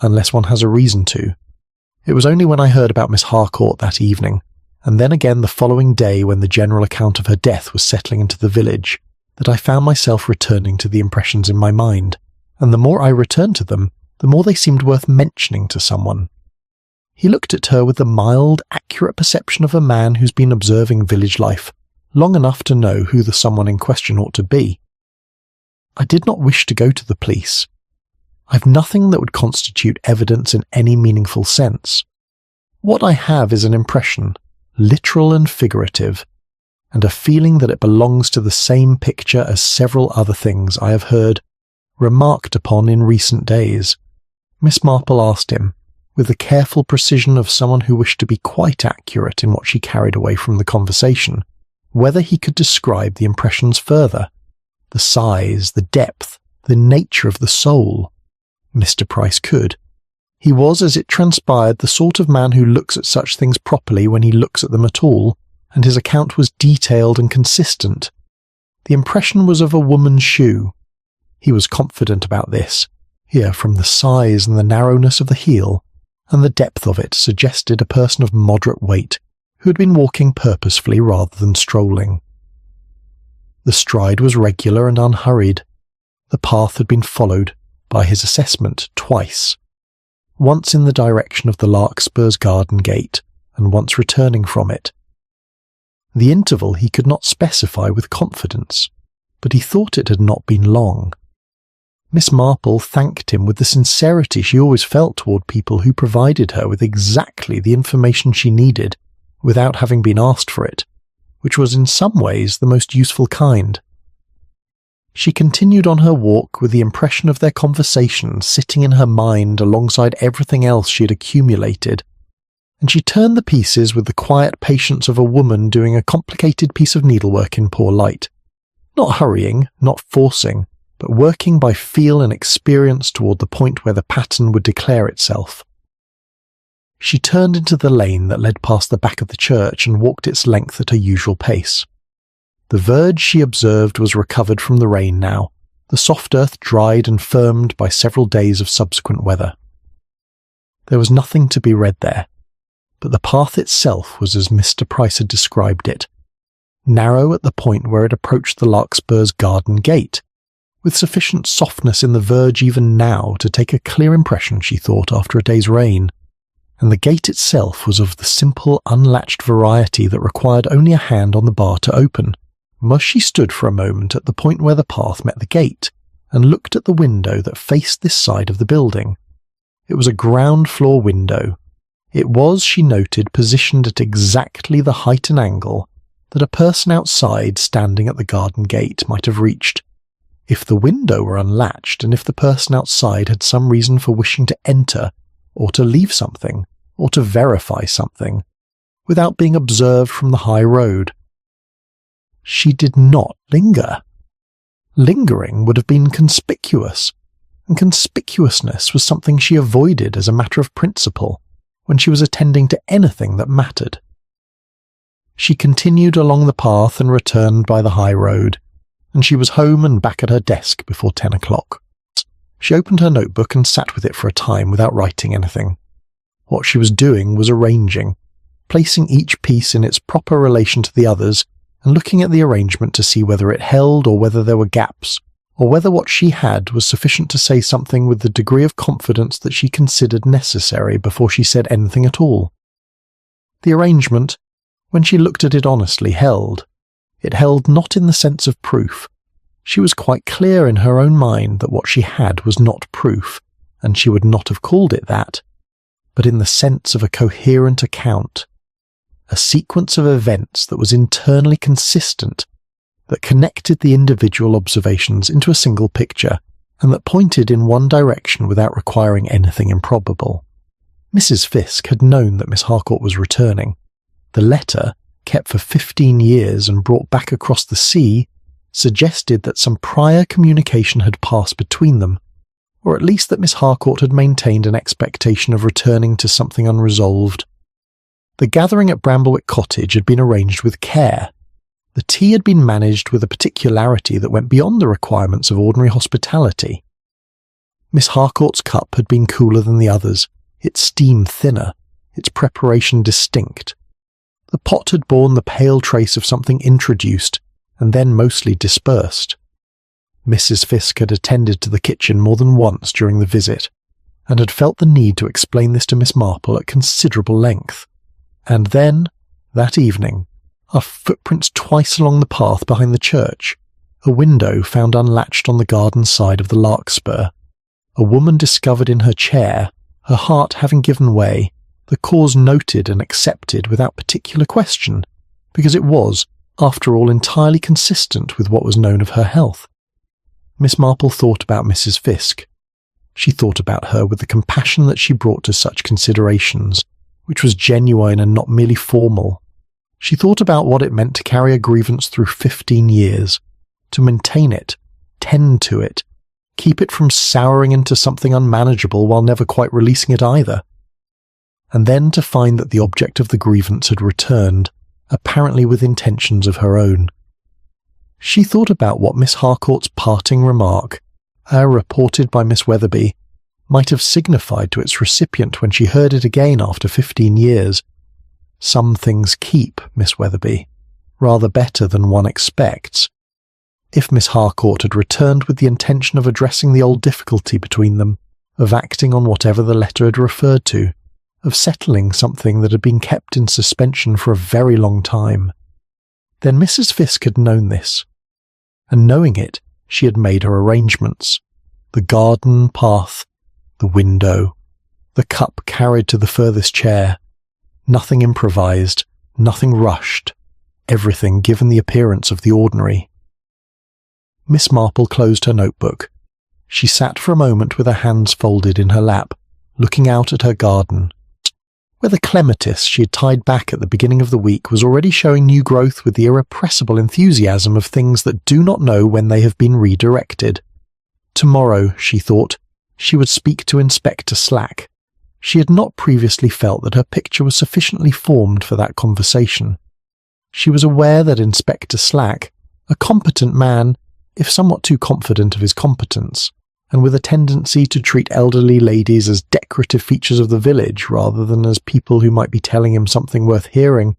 unless one has a reason to. It was only when I heard about Miss Harcourt that evening, and then again the following day when the general account of her death was settling into the village, that I found myself returning to the impressions in my mind, and the more I returned to them, the more they seemed worth mentioning to someone." He looked at her with the mild, accurate perception of a man who's been observing village life long enough to know who the someone in question ought to be. "I did not wish to go to the police. I've nothing that would constitute evidence in any meaningful sense. What I have is an impression, literal and figurative, and a feeling that it belongs to the same picture as several other things I have heard remarked upon in recent days." Miss Marple asked him, with the careful precision of someone who wished to be quite accurate in what she carried away from the conversation, whether he could describe the impressions further, the size, the depth, the nature of the soul. Mr. Price could. He was, as it transpired, the sort of man who looks at such things properly when he looks at them at all, and his account was detailed and consistent. The impression was of a woman's shoe. He was confident about this. Here, from the size and the narrowness of the heel, and the depth of it, suggested a person of moderate weight, who had been walking purposefully rather than strolling. The stride was regular and unhurried. The path had been followed, by his assessment, twice. Once in the direction of the Larkspur's garden gate, and once returning from it. The interval he could not specify with confidence, but he thought it had not been long. Miss Marple thanked him with the sincerity she always felt toward people who provided her with exactly the information she needed, without having been asked for it, which was in some ways the most useful kind. She continued on her walk with the impression of their conversation sitting in her mind alongside everything else she had accumulated, and she turned the pieces with the quiet patience of a woman doing a complicated piece of needlework in poor light, not hurrying, not forcing, but working by feel and experience toward the point where the pattern would declare itself. She turned into the lane that led past the back of the church and walked its length at her usual pace. The verge, she observed, was recovered from the rain now, the soft earth dried and firmed by several days of subsequent weather. There was nothing to be read there, but the path itself was as Mr. Price had described it, narrow at the point where it approached the Larkspur's garden gate, with sufficient softness in the verge even now to take a clear impression, she thought, after a day's rain, and the gate itself was of the simple, unlatched variety that required only a hand on the bar to open. Thus she stood for a moment at the point where the path met the gate, and looked at the window that faced this side of the building. It was a ground-floor window. It was, she noted, positioned at exactly the height and angle that a person outside standing at the garden gate might have reached, if the window were unlatched and if the person outside had some reason for wishing to enter, or to leave something, or to verify something, without being observed from the high road. She did not linger. Lingering would have been conspicuous, and conspicuousness was something she avoided as a matter of principle when she was attending to anything that mattered. She continued along the path and returned by the high road, and she was home and back at her desk before 10 o'clock. She opened her notebook and sat with it for a time without writing anything. What she was doing was arranging, placing each piece in its proper relation to the others, and looking at the arrangement to see whether it held or whether there were gaps, or whether what she had was sufficient to say something with the degree of confidence that she considered necessary before she said anything at all. The arrangement, when she looked at it honestly, held. It held not in the sense of proof. She was quite clear in her own mind that what she had was not proof, and she would not have called it that, but in the sense of a coherent account, a sequence of events that was internally consistent, that connected the individual observations into a single picture, and that pointed in one direction without requiring anything improbable. Mrs. Fiske had known that Miss Harcourt was returning. The letter, kept for 15 years and brought back across the sea, suggested that some prior communication had passed between them, or at least that Miss Harcourt had maintained an expectation of returning to something unresolved. The gathering at Bramblewick Cottage had been arranged with care. The tea had been managed with a particularity that went beyond the requirements of ordinary hospitality. Miss Harcourt's cup had been cooler than the others, its steam thinner, its preparation distinct. The pot had borne the pale trace of something introduced, and then mostly dispersed. Mrs. Fiske had attended to the kitchen more than once during the visit, and had felt the need to explain this to Miss Marple at considerable length. And then, that evening, our footprints twice along the path behind the church, a window found unlatched on the garden side of the larkspur, a woman discovered in her chair, her heart having given way, the cause noted and accepted without particular question, because it was, after all, entirely consistent with what was known of her health. Miss Marple thought about Mrs. Fiske. She thought about her with the compassion that she brought to such considerations, which was genuine and not merely formal. She thought about what it meant to carry a grievance through 15 years, to maintain it, tend to it, keep it from souring into something unmanageable while never quite releasing it either. And then to find that the object of the grievance had returned, apparently with intentions of her own. She thought about what Miss Harcourt's parting remark, reported by Miss Weatherby, might have signified to its recipient when she heard it again after 15 years. Some things keep, Miss Weatherby, rather better than one expects. If Miss Harcourt had returned with the intention of addressing the old difficulty between them, of acting on whatever the letter had referred to, of settling something that had been kept in suspension for a very long time, then Mrs. Fiske had known this, and knowing it, she had made her arrangements. The garden path, the window, the cup carried to the furthest chair, nothing improvised, nothing rushed, everything given the appearance of the ordinary. Miss Marple closed her notebook. She sat for a moment with her hands folded in her lap, looking out at her garden, where the clematis she had tied back at the beginning of the week was already showing new growth with the irrepressible enthusiasm of things that do not know when they have been redirected. Tomorrow, she thought, she would speak to Inspector Slack. She had not previously felt that her picture was sufficiently formed for that conversation. She was aware that Inspector Slack, a competent man, if somewhat too confident of his competence, and with a tendency to treat elderly ladies as decorative features of the village rather than as people who might be telling him something worth hearing,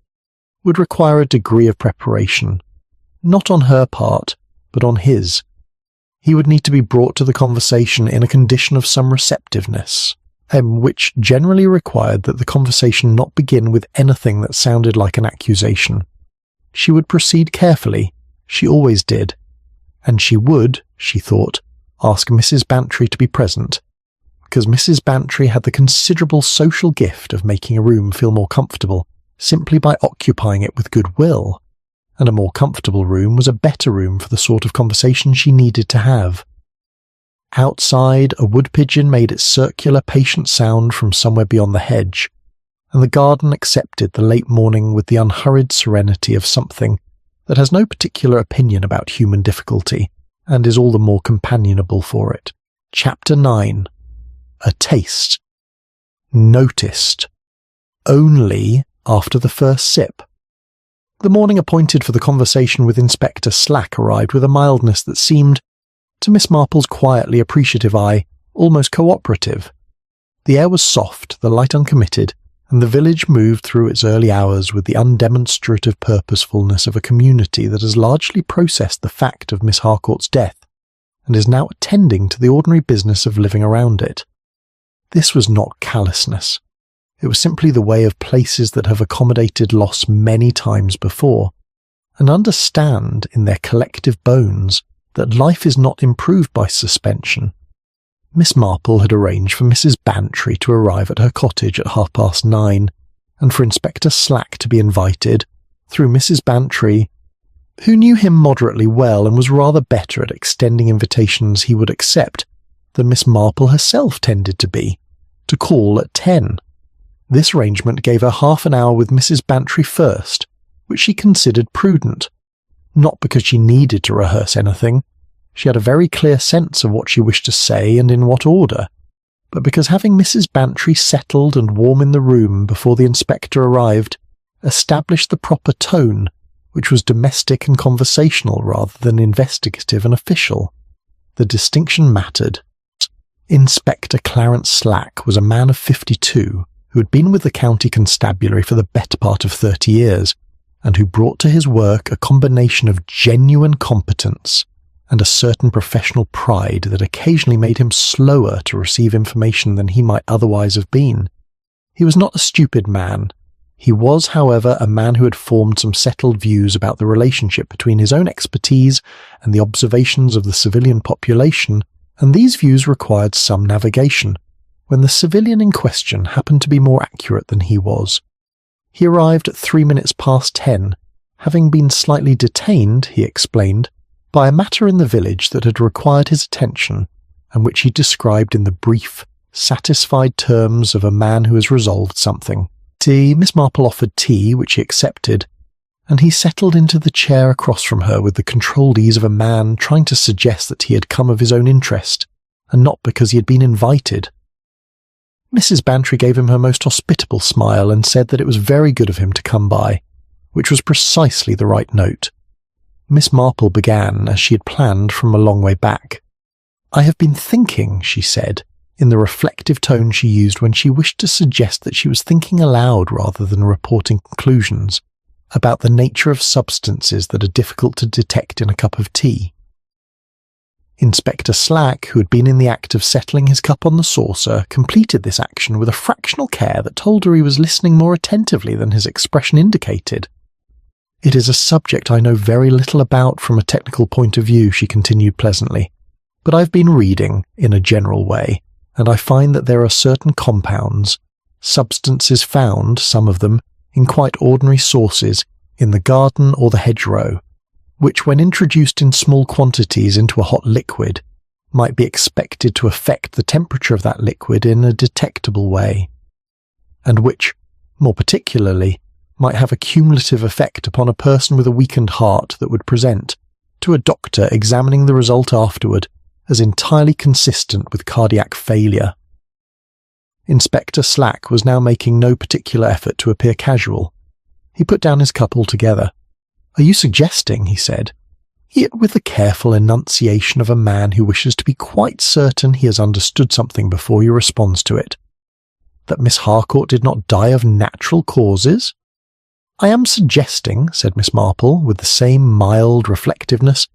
would require a degree of preparation, not on her part, but on his. He would need to be brought to the conversation in a condition of some receptiveness, which generally required that the conversation not begin with anything that sounded like an accusation. She would proceed carefully, she always did, and she would, she thought, ask Mrs. Bantry to be present, because Mrs. Bantry had the considerable social gift of making a room feel more comfortable simply by occupying it with good will, and a more comfortable room was a better room for the sort of conversation she needed to have. Outside, a wood-pigeon made its circular, patient sound from somewhere beyond the hedge, and the garden accepted the late morning with the unhurried serenity of something that has no particular opinion about human difficulty, and is all the more companionable for it. Chapter 9. A taste. Noticed. Only after the first sip. The morning appointed for the conversation with Inspector Slack arrived with a mildness that seemed, to Miss Marple's quietly appreciative eye, almost cooperative. The air was soft, the light uncommitted, and the village moved through its early hours with the undemonstrative purposefulness of a community that has largely processed the fact of Miss Harcourt's death, and is now attending to the ordinary business of living around it. This was not callousness. It was simply the way of places that have accommodated loss many times before, and understand in their collective bones that life is not improved by suspension. Miss Marple had arranged for Mrs. Bantry to arrive at her cottage at 9:30, and for Inspector Slack to be invited, through Mrs. Bantry, who knew him moderately well and was rather better at extending invitations he would accept than Miss Marple herself tended to be, to call at 10. This arrangement gave her half an hour with Mrs. Bantry first, which she considered prudent, not because she needed to rehearse anything. She had a very clear sense of what she wished to say and in what order. but because having Mrs. Bantry settled and warm in the room before the inspector arrived established the proper tone, which was domestic and conversational rather than investigative and official. The distinction mattered. Inspector Clarence Slack was a man of 52 who had been with the county constabulary for the better part of 30 years, and who brought to his work a combination of genuine competence and a certain professional pride that occasionally made him slower to receive information than he might otherwise have been. He was not a stupid man. He was, however, a man who had formed some settled views about the relationship between his own expertise and the observations of the civilian population, and these views required some navigation, when the civilian in question happened to be more accurate than he was. He arrived at 3 minutes past 10, having been slightly detained, he explained, by a matter in the village that had required his attention, and which he described in the brief, satisfied terms of a man who has resolved something. Miss Marple offered tea, which he accepted, and he settled into the chair across from her with the controlled ease of a man trying to suggest that he had come of his own interest, and not because he had been invited. Mrs. Bantry gave him her most hospitable smile and said that it was very good of him to come by, which was precisely the right note. Miss Marple began, as she had planned, from a long way back. "I have been thinking," she said, in the reflective tone she used when she wished to suggest that she was thinking aloud rather than reporting conclusions, about the nature of substances that are difficult to detect in a cup of tea. Inspector Slack, who had been in the act of settling his cup on the saucer, completed this action with a fractional care that told her he was listening more attentively than his expression indicated. "It is a subject I know very little about from a technical point of view," she continued pleasantly, "but I've been reading, in a general way, and I find that there are certain compounds, substances found, some of them, in quite ordinary sources, in the garden or the hedgerow, which when introduced in small quantities into a hot liquid, might be expected to affect the temperature of that liquid in a detectable way, and which, more particularly, might have a cumulative effect upon a person with a weakened heart that would present, to a doctor examining the result afterward, as entirely consistent with cardiac failure." Inspector Slack was now making no particular effort to appear casual. He put down his cup altogether. "Are you suggesting," he said, yet with the careful enunciation of a man who wishes to be quite certain he has understood something before he responds to it, "that Miss Harcourt did not die of natural causes?" "I am suggesting," said Miss Marple, with the same mild reflectiveness,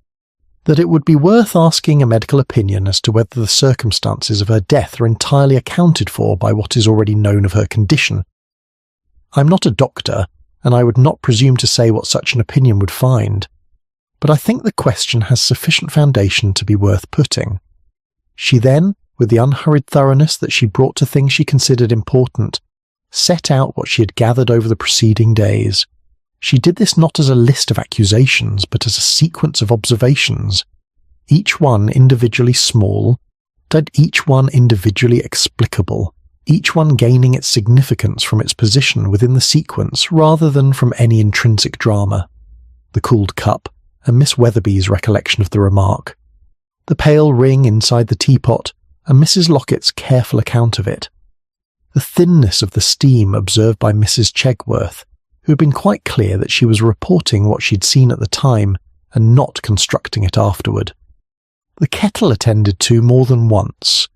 "that it would be worth asking a medical opinion as to whether the circumstances of her death are entirely accounted for by what is already known of her condition. I am not a doctor, and I would not presume to say what such an opinion would find, but I think the question has sufficient foundation to be worth putting." She then, with the unhurried thoroughness that she brought to things she considered important, set out what she had gathered over the preceding days. She did this not as a list of accusations, but as a sequence of observations, each one individually small, but each one individually explicable, each one gaining its significance from its position within the sequence rather than from any intrinsic drama. The cooled cup, and Miss Weatherby's recollection of the remark, the pale ring inside the teapot, and Mrs. Locket's careful account of it, the thinness of the steam observed by Mrs. Chegworth, who had been quite clear that she was reporting what she'd seen at the time and not constructing it afterward, the kettle attended to more than once,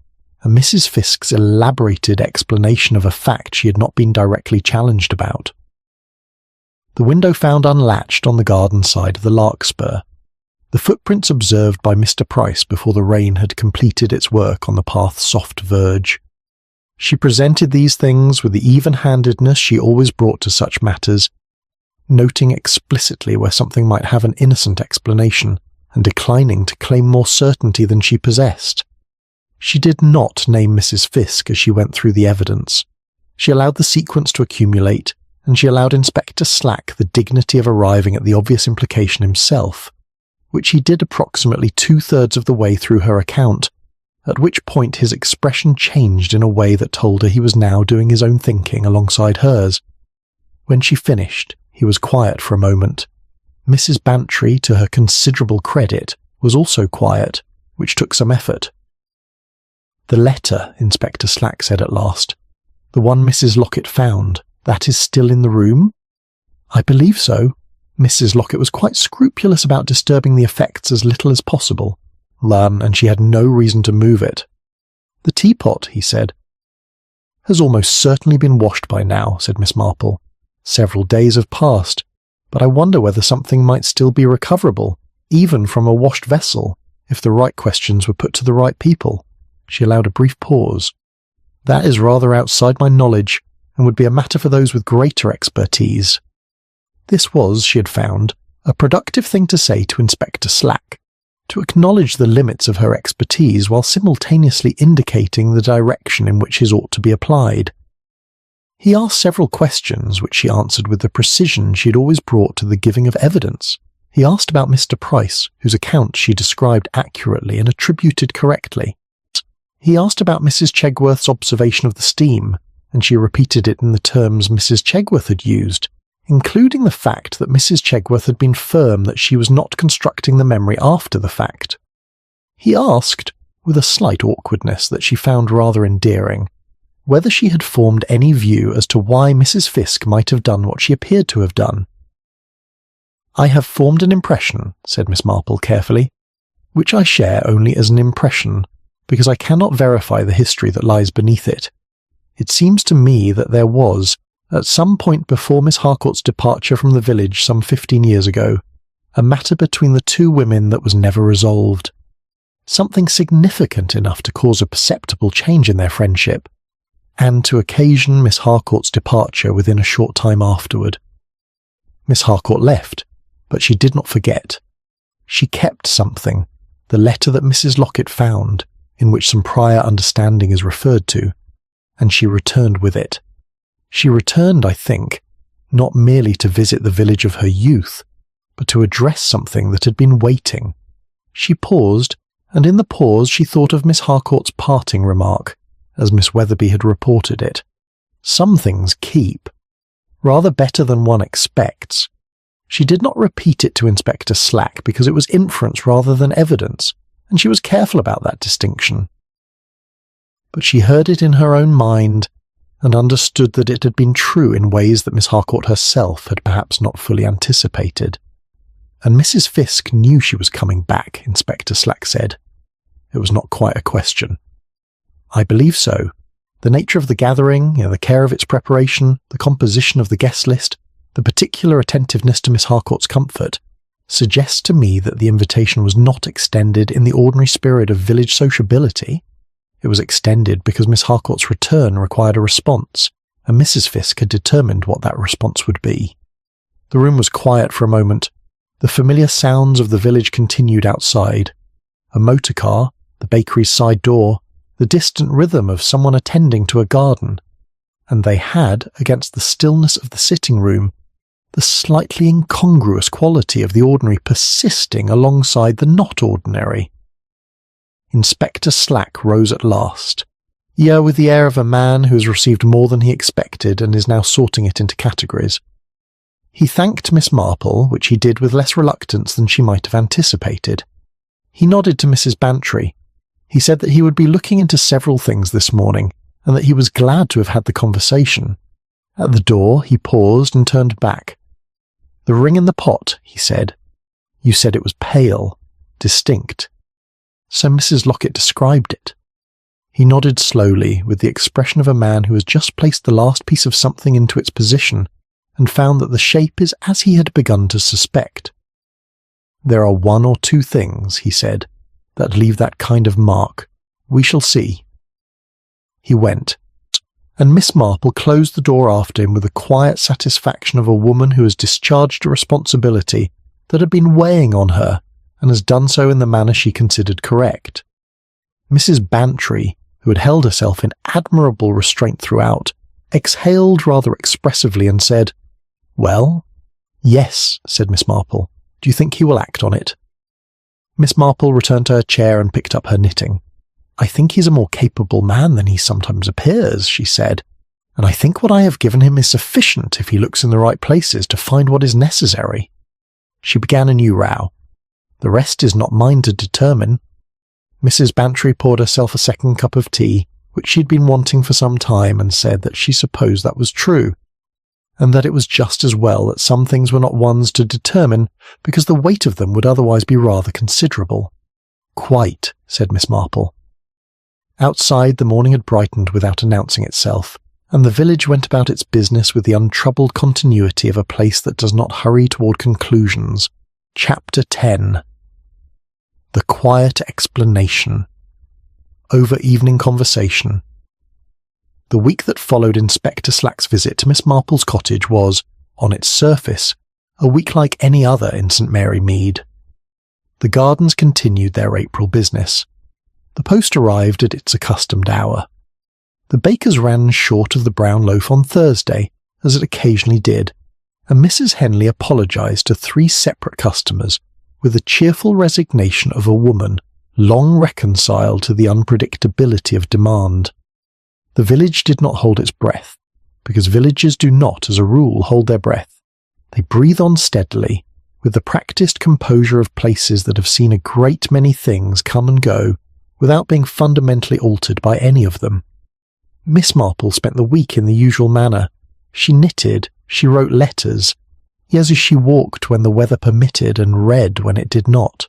and Mrs. Fisk's elaborated explanation of a fact she had not been directly challenged about. The window found unlatched on the garden side of the larkspur, the footprints observed by Mr. Price before the rain had completed its work on the path's soft verge. She presented these things with the even-handedness she always brought to such matters, noting explicitly where something might have an innocent explanation, and declining to claim more certainty than she possessed. She did not name Mrs. Fisk as she went through the evidence. She allowed the sequence to accumulate, and she allowed Inspector Slack the dignity of arriving at the obvious implication himself, which he did approximately 2/3 of the way through her account, at which point his expression changed in a way that told her he was now doing his own thinking alongside hers. When she finished, he was quiet for a moment. Mrs. Bantry, to her considerable credit, was also quiet, which took some effort. "The letter," Inspector Slack said at last. "The one Mrs. Lockett found. That is still in the room?" "I believe so. Mrs. Lockett was quite scrupulous about disturbing the effects as little as possible, and she had no reason to move it." "The teapot," he said. "Has almost certainly been washed by now," said Miss Marple. "Several days have passed, but I wonder whether something might still be recoverable, even from a washed vessel, if the right questions were put to the right people." She allowed a brief pause. "That is rather outside my knowledge, and would be a matter for those with greater expertise." This was, she had found, a productive thing to say to Inspector Slack, to acknowledge the limits of her expertise while simultaneously indicating the direction in which his ought to be applied. He asked several questions, which she answered with the precision she had always brought to the giving of evidence. He asked about Mr. Price, whose account she described accurately and attributed correctly. He asked about Mrs. Chegworth's observation of the steam, and she repeated it in the terms Mrs. Chegworth had used, including the fact that Mrs. Chegworth had been firm that she was not constructing the memory after the fact. He asked, with a slight awkwardness that she found rather endearing, whether she had formed any view as to why Mrs. Fiske might have done what she appeared to have done. "I have formed an impression," said Miss Marple carefully, "which I share only as an impression, because I cannot verify the history that lies beneath it. It seems to me that there was, at some point before Miss Harcourt's departure from the village some 15 years ago, a matter between the two women that was never resolved. Something significant enough to cause a perceptible change in their friendship, and to occasion Miss Harcourt's departure within a short time afterward. Miss Harcourt left, but she did not forget. She kept something, the letter that Mrs. Lockett found, in which some prior understanding is referred to, and she returned with it. She returned, I think, not merely to visit the village of her youth, but to address something that had been waiting. She paused, and in the pause she thought of Miss Harcourt's parting remark, as Miss Weatherby had reported it. Some things keep, rather better than one expects. She did not repeat it to Inspector Slack because it was inference rather than evidence, and she was careful about that distinction. But she heard it in her own mind, and understood that it had been true in ways that Miss Harcourt herself had perhaps not fully anticipated. "And Mrs. Fiske knew she was coming back," Inspector Slack said. It was not quite a question. "I believe so. The nature of the gathering, the care of its preparation, the composition of the guest list, the particular attentiveness to Miss Harcourt's comfort, suggests to me that the invitation was not extended in the ordinary spirit of village sociability. It was extended because Miss Harcourt's return required a response, and Mrs. Fiske had determined what that response would be." The room was quiet for a moment. The familiar sounds of the village continued outside. A motor car, the bakery's side door, the distant rhythm of someone attending to a garden. And they had, against the stillness of the sitting room, the slightly incongruous quality of the ordinary persisting alongside the not ordinary. Inspector Slack rose at last, with the air of a man who has received more than he expected and is now sorting it into categories. He thanked Miss Marple, which he did with less reluctance than she might have anticipated. He nodded to Mrs. Bantry. He said that he would be looking into several things this morning, and that he was glad to have had the conversation. At the door he paused and turned back. "The ring in the pot," he said. "You said it was pale, distinct. So Mrs. Lockett described it." He nodded slowly, with the expression of a man who has just placed the last piece of something into its position, and found that the shape is as he had begun to suspect. "There are one or two things," he said, "that leave that kind of mark. We shall see." He went, and Miss Marple closed the door after him with the quiet satisfaction of a woman who has discharged a responsibility that had been weighing on her, and has done so in the manner she considered correct. Mrs. Bantry, who had held herself in admirable restraint throughout, exhaled rather expressively and said, "Well?" "Yes," said Miss Marple. "Do you think he will act on it?" Miss Marple returned to her chair and picked up her knitting. "I think he's a more capable man than he sometimes appears," she said, "and I think what I have given him is sufficient if he looks in the right places to find what is necessary." She began a new row. "The rest is not mine to determine." Mrs. Bantry poured herself a second cup of tea, which she'd been wanting for some time, and said that she supposed that was true, and that it was just as well that some things were not ones to determine, because the weight of them would otherwise be rather considerable. "Quite," said Miss Marple. Outside, the morning had brightened without announcing itself, and the village went about its business with the untroubled continuity of a place that does not hurry toward conclusions. Chapter 10. The Quiet Explanation. Over evening conversation. The week that followed Inspector Slack's visit to Miss Marple's cottage was, on its surface, a week like any other in St. Mary Mead. The gardens continued their April business. The post arrived at its accustomed hour. The bakers ran short of the brown loaf on Thursday, as it occasionally did, and Mrs. Henley apologised to 3 separate customers with the cheerful resignation of a woman long reconciled to the unpredictability of demand. The village did not hold its breath, because villages do not, as a rule, hold their breath. They breathe on steadily, with the practised composure of places that have seen a great many things come and go without being fundamentally altered by any of them. Miss Marple spent the week in the usual manner. She knitted, she wrote letters, yes, she walked when the weather permitted and read when it did not.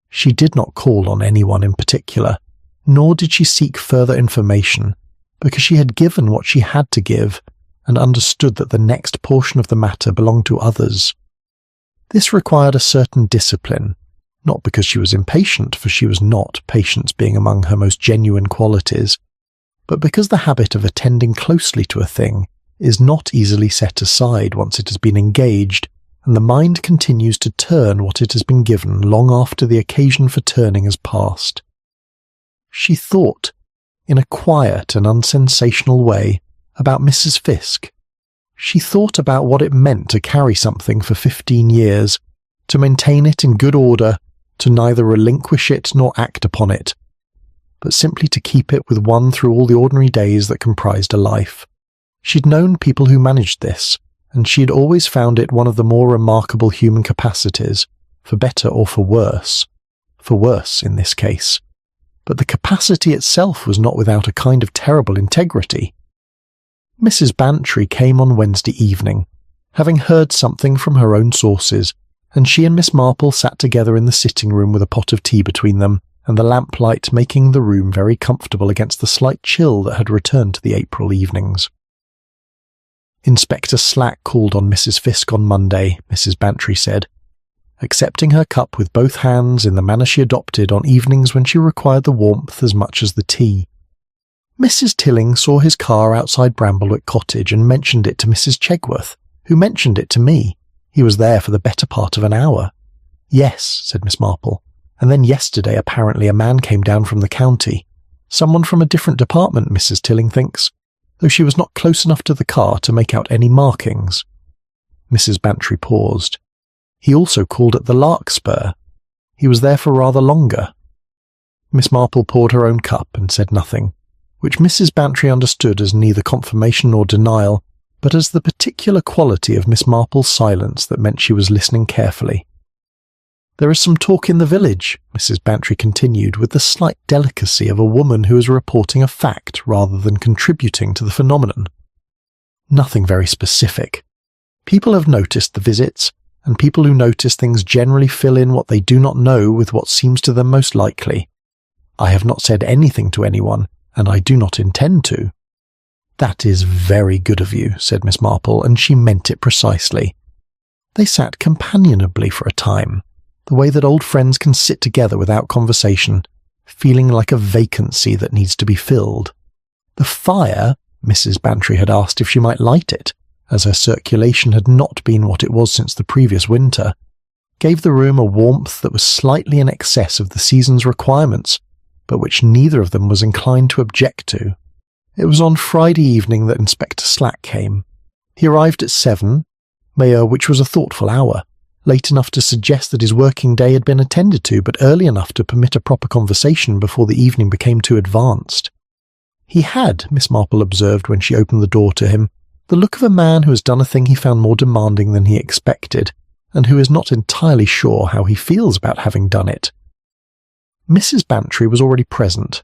She did not call on anyone in particular, nor did she seek further information, because she had given what she had to give and understood that the next portion of the matter belonged to others. This required a certain discipline, not because she was impatient, for she was not, patience being among her most genuine qualities, but because the habit of attending closely to a thing is not easily set aside once it has been engaged, and the mind continues to turn what it has been given long after the occasion for turning has passed. She thought, in a quiet and unsensational way, about Mrs. Fiske. She thought about what it meant to carry something for 15 years, to maintain it in good order, to neither relinquish it nor act upon it, but simply to keep it with one through all the ordinary days that comprised a life. She'd known people who managed this, and she had always found it one of the more remarkable human capacities, for better or for worse in this case. But the capacity itself was not without a kind of terrible integrity. Mrs. Bantry came on Wednesday evening, having heard something from her own sources, and she and Miss Marple sat together in the sitting-room with a pot of tea between them, and the lamplight making the room very comfortable against the slight chill that had returned to the April evenings. Inspector Slack called on Mrs. Fiske on Monday, Mrs. Bantry said, accepting her cup with both hands in the manner she adopted on evenings when she required the warmth as much as the tea. Mrs. Tilling saw his car outside Bramblewick Cottage and mentioned it to Mrs. Chegworth, who mentioned it to me. He was there for the better part of an hour. Yes, said Miss Marple, and then yesterday apparently a man came down from the county. Someone from a different department, Mrs. Tilling thinks, though she was not close enough to the car to make out any markings. Mrs. Bantry paused. He also called at the Larkspur. He was there for rather longer. Miss Marple poured her own cup and said nothing, which Mrs. Bantry understood as neither confirmation nor denial, but as the particular quality of Miss Marple's silence that meant she was listening carefully. There is some talk in the village, Mrs. Bantry continued, with the slight delicacy of a woman who is reporting a fact rather than contributing to the phenomenon. Nothing very specific. People have noticed the visits, and people who notice things generally fill in what they do not know with what seems to them most likely. I have not said anything to anyone, and I do not intend to. That is very good of you, said Miss Marple, and she meant it precisely. They sat companionably for a time, the way that old friends can sit together without conversation, feeling like a vacancy that needs to be filled. The fire, Mrs. Bantry had asked if she might light it, as her circulation had not been what it was since the previous winter, gave the room a warmth that was slightly in excess of the season's requirements, but which neither of them was inclined to object to. It was on Friday evening that Inspector Slack came. He arrived at 7, which was a thoughtful hour, late enough to suggest that his working day had been attended to, but early enough to permit a proper conversation before the evening became too advanced. He had, Miss Marple observed when she opened the door to him, the look of a man who has done a thing he found more demanding than he expected, and who is not entirely sure how he feels about having done it. Mrs. Bantry was already present,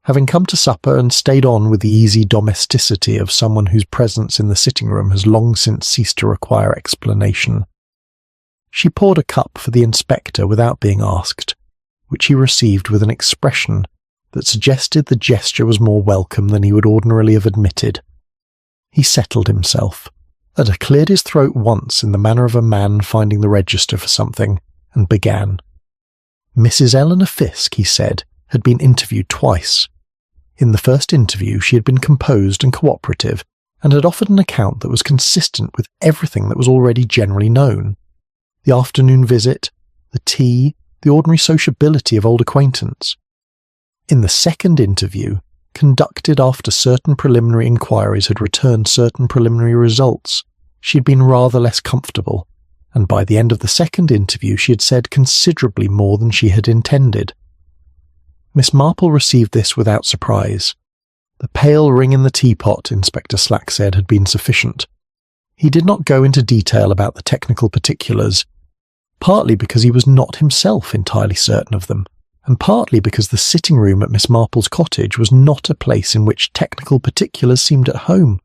having come to supper and stayed on with the easy domesticity of someone whose presence in the sitting room has long since ceased to require explanation. She poured a cup for the inspector without being asked, which he received with an expression that suggested the gesture was more welcome than he would ordinarily have admitted. He settled himself, and had cleared his throat once in the manner of a man finding the register for something, and began. Mrs. Eleanor Fiske, he said, had been interviewed twice. In the first interview she had been composed and cooperative, and had offered an account that was consistent with everything that was already generally known. The afternoon visit, the tea, the ordinary sociability of old acquaintance. In the second interview, conducted after certain preliminary inquiries had returned certain preliminary results, she had been rather less comfortable, and by the end of the second interview she had said considerably more than she had intended. Miss Marple received this without surprise. The pale ring in the teapot, Inspector Slack said, had been sufficient. He did not go into detail about the technical particulars, partly because he was not himself entirely certain of them, and partly because the sitting room at Miss Marple's cottage was not a place in which technical particulars seemed at home.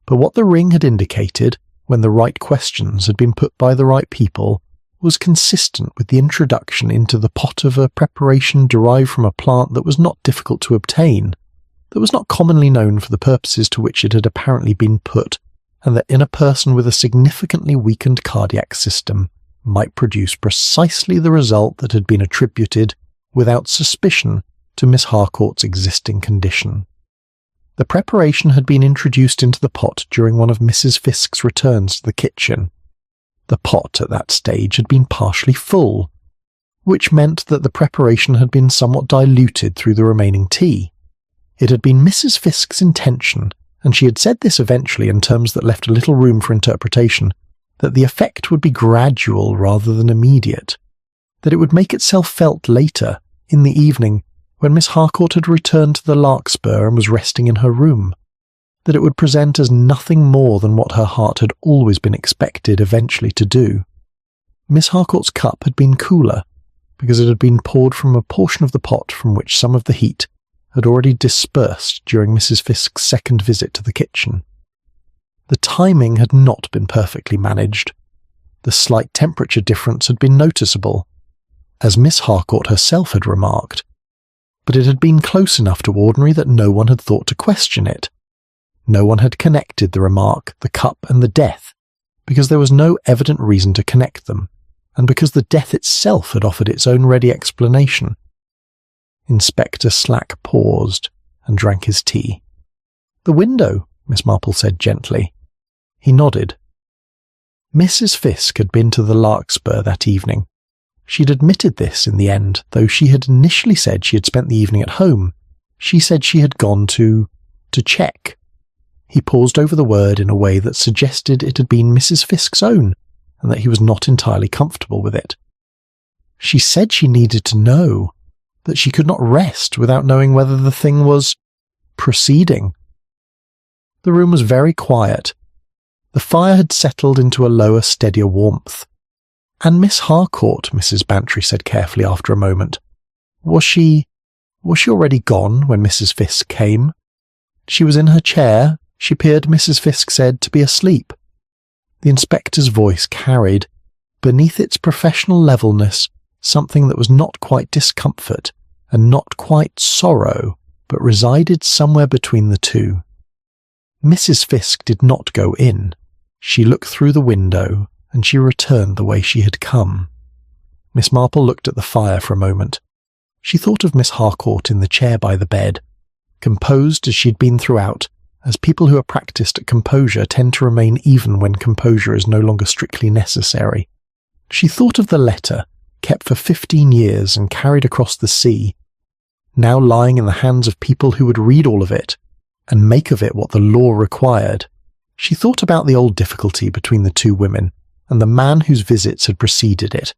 But what the ring had indicated, when the right questions had been put by the right people, was consistent with the introduction into the pot of a preparation derived from a plant that was not difficult to obtain, that was not commonly known for the purposes to which it had apparently been put, and that in a person with a significantly weakened cardiac system might produce precisely the result that had been attributed, without suspicion, to Miss Harcourt's existing condition. The preparation had been introduced into the pot during one of Mrs. Fiske's returns to the kitchen. The pot at that stage had been partially full, which meant that the preparation had been somewhat diluted through the remaining tea. It had been Mrs. Fiske's intention, and she had said this eventually in terms that left a little room for interpretation, that the effect would be gradual rather than immediate, that it would make itself felt later, in the evening, when Miss Harcourt had returned to the Larkspur and was resting in her room, that it would present as nothing more than what her heart had always been expected eventually to do. Miss Harcourt's cup had been cooler, because it had been poured from a portion of the pot from which some of the heat had already dispersed during Mrs. Fiske's second visit to the kitchen. The timing had not been perfectly managed. The slight temperature difference had been noticeable, as Miss Harcourt herself had remarked, but it had been close enough to ordinary that no one had thought to question it. No one had connected the remark, the cup, and the death, because there was no evident reason to connect them, and because the death itself had offered its own ready explanation. Inspector Slack paused and drank his tea. "The window," Miss Marple said gently. He nodded. Mrs. Fiske had been to the Larkspur that evening. She'd admitted this in the end, though she had initially said she had spent the evening at home. She said she had gone to check. He paused over the word in a way that suggested it had been Mrs. Fiske's own, and that he was not entirely comfortable with it. She said she needed to know, that she could not rest without knowing whether the thing was proceeding. The room was very quiet. The fire had settled into a lower, steadier warmth. "And Miss Harcourt," Mrs. Bantry said carefully after a moment, was she already gone when Mrs. Fiske came? She was in her chair. She appeared, Mrs. Fiske said, to be asleep." The inspector's voice carried, beneath its professional levelness, something that was not quite discomfort and not quite sorrow, but resided somewhere between the two. Mrs. Fiske did not go in. She looked through the window, and she returned the way she had come. Miss Marple looked at the fire for a moment. She thought of Miss Harcourt in the chair by the bed, composed as she had been throughout, as people who are practised at composure tend to remain even when composure is no longer strictly necessary. She thought of the letter, kept for 15 years and carried across the sea, now lying in the hands of people who would read all of it, and make of it what the law required. She thought about the old difficulty between the two women, and the man whose visits had preceded it,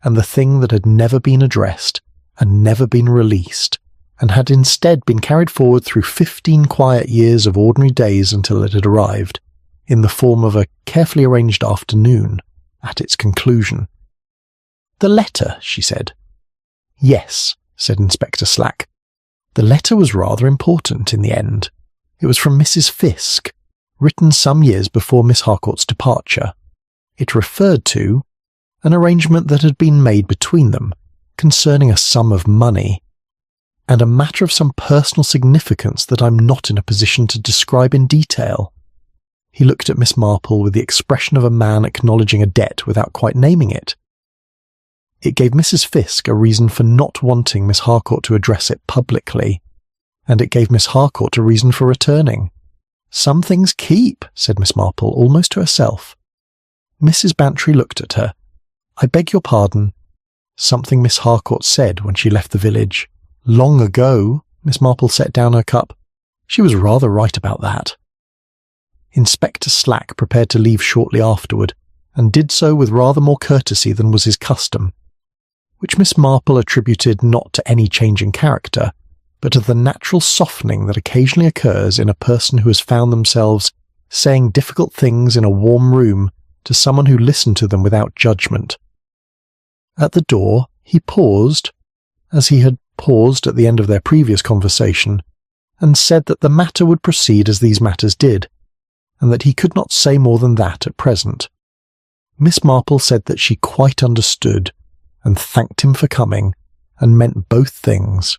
and the thing that had never been addressed, and never been released, and had instead been carried forward through 15 quiet years of ordinary days until it had arrived, in the form of a carefully arranged afternoon, at its conclusion. "The letter," she said. "Yes," said Inspector Slack. The letter was rather important in the end. It was from Mrs. Fisk, written some years before Miss Harcourt's departure. It referred to an arrangement that had been made between them concerning a sum of money, and a matter of some personal significance that I'm not in a position to describe in detail. He looked at Miss Marple with the expression of a man acknowledging a debt without quite naming it. It gave Mrs. Fisk a reason for not wanting Miss Harcourt to address it publicly, and it gave Miss Harcourt a reason for returning. Some things keep, said Miss Marple, almost to herself. Mrs. Bantry looked at her. I beg your pardon. Something Miss Harcourt said when she left the village. Long ago. Miss Marple set down her cup. She was rather right about that. Inspector Slack prepared to leave shortly afterward, and did so with rather more courtesy than was his custom, which Miss Marple attributed not to any change in character, but to the natural softening that occasionally occurs in a person who has found themselves saying difficult things in a warm room to someone who listened to them without judgment. At the door, he paused, as he had paused at the end of their previous conversation, and said that the matter would proceed as these matters did, and that he could not say more than that at present. Miss Marple said that she quite understood, and thanked him for coming, and meant both things.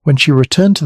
When she returned to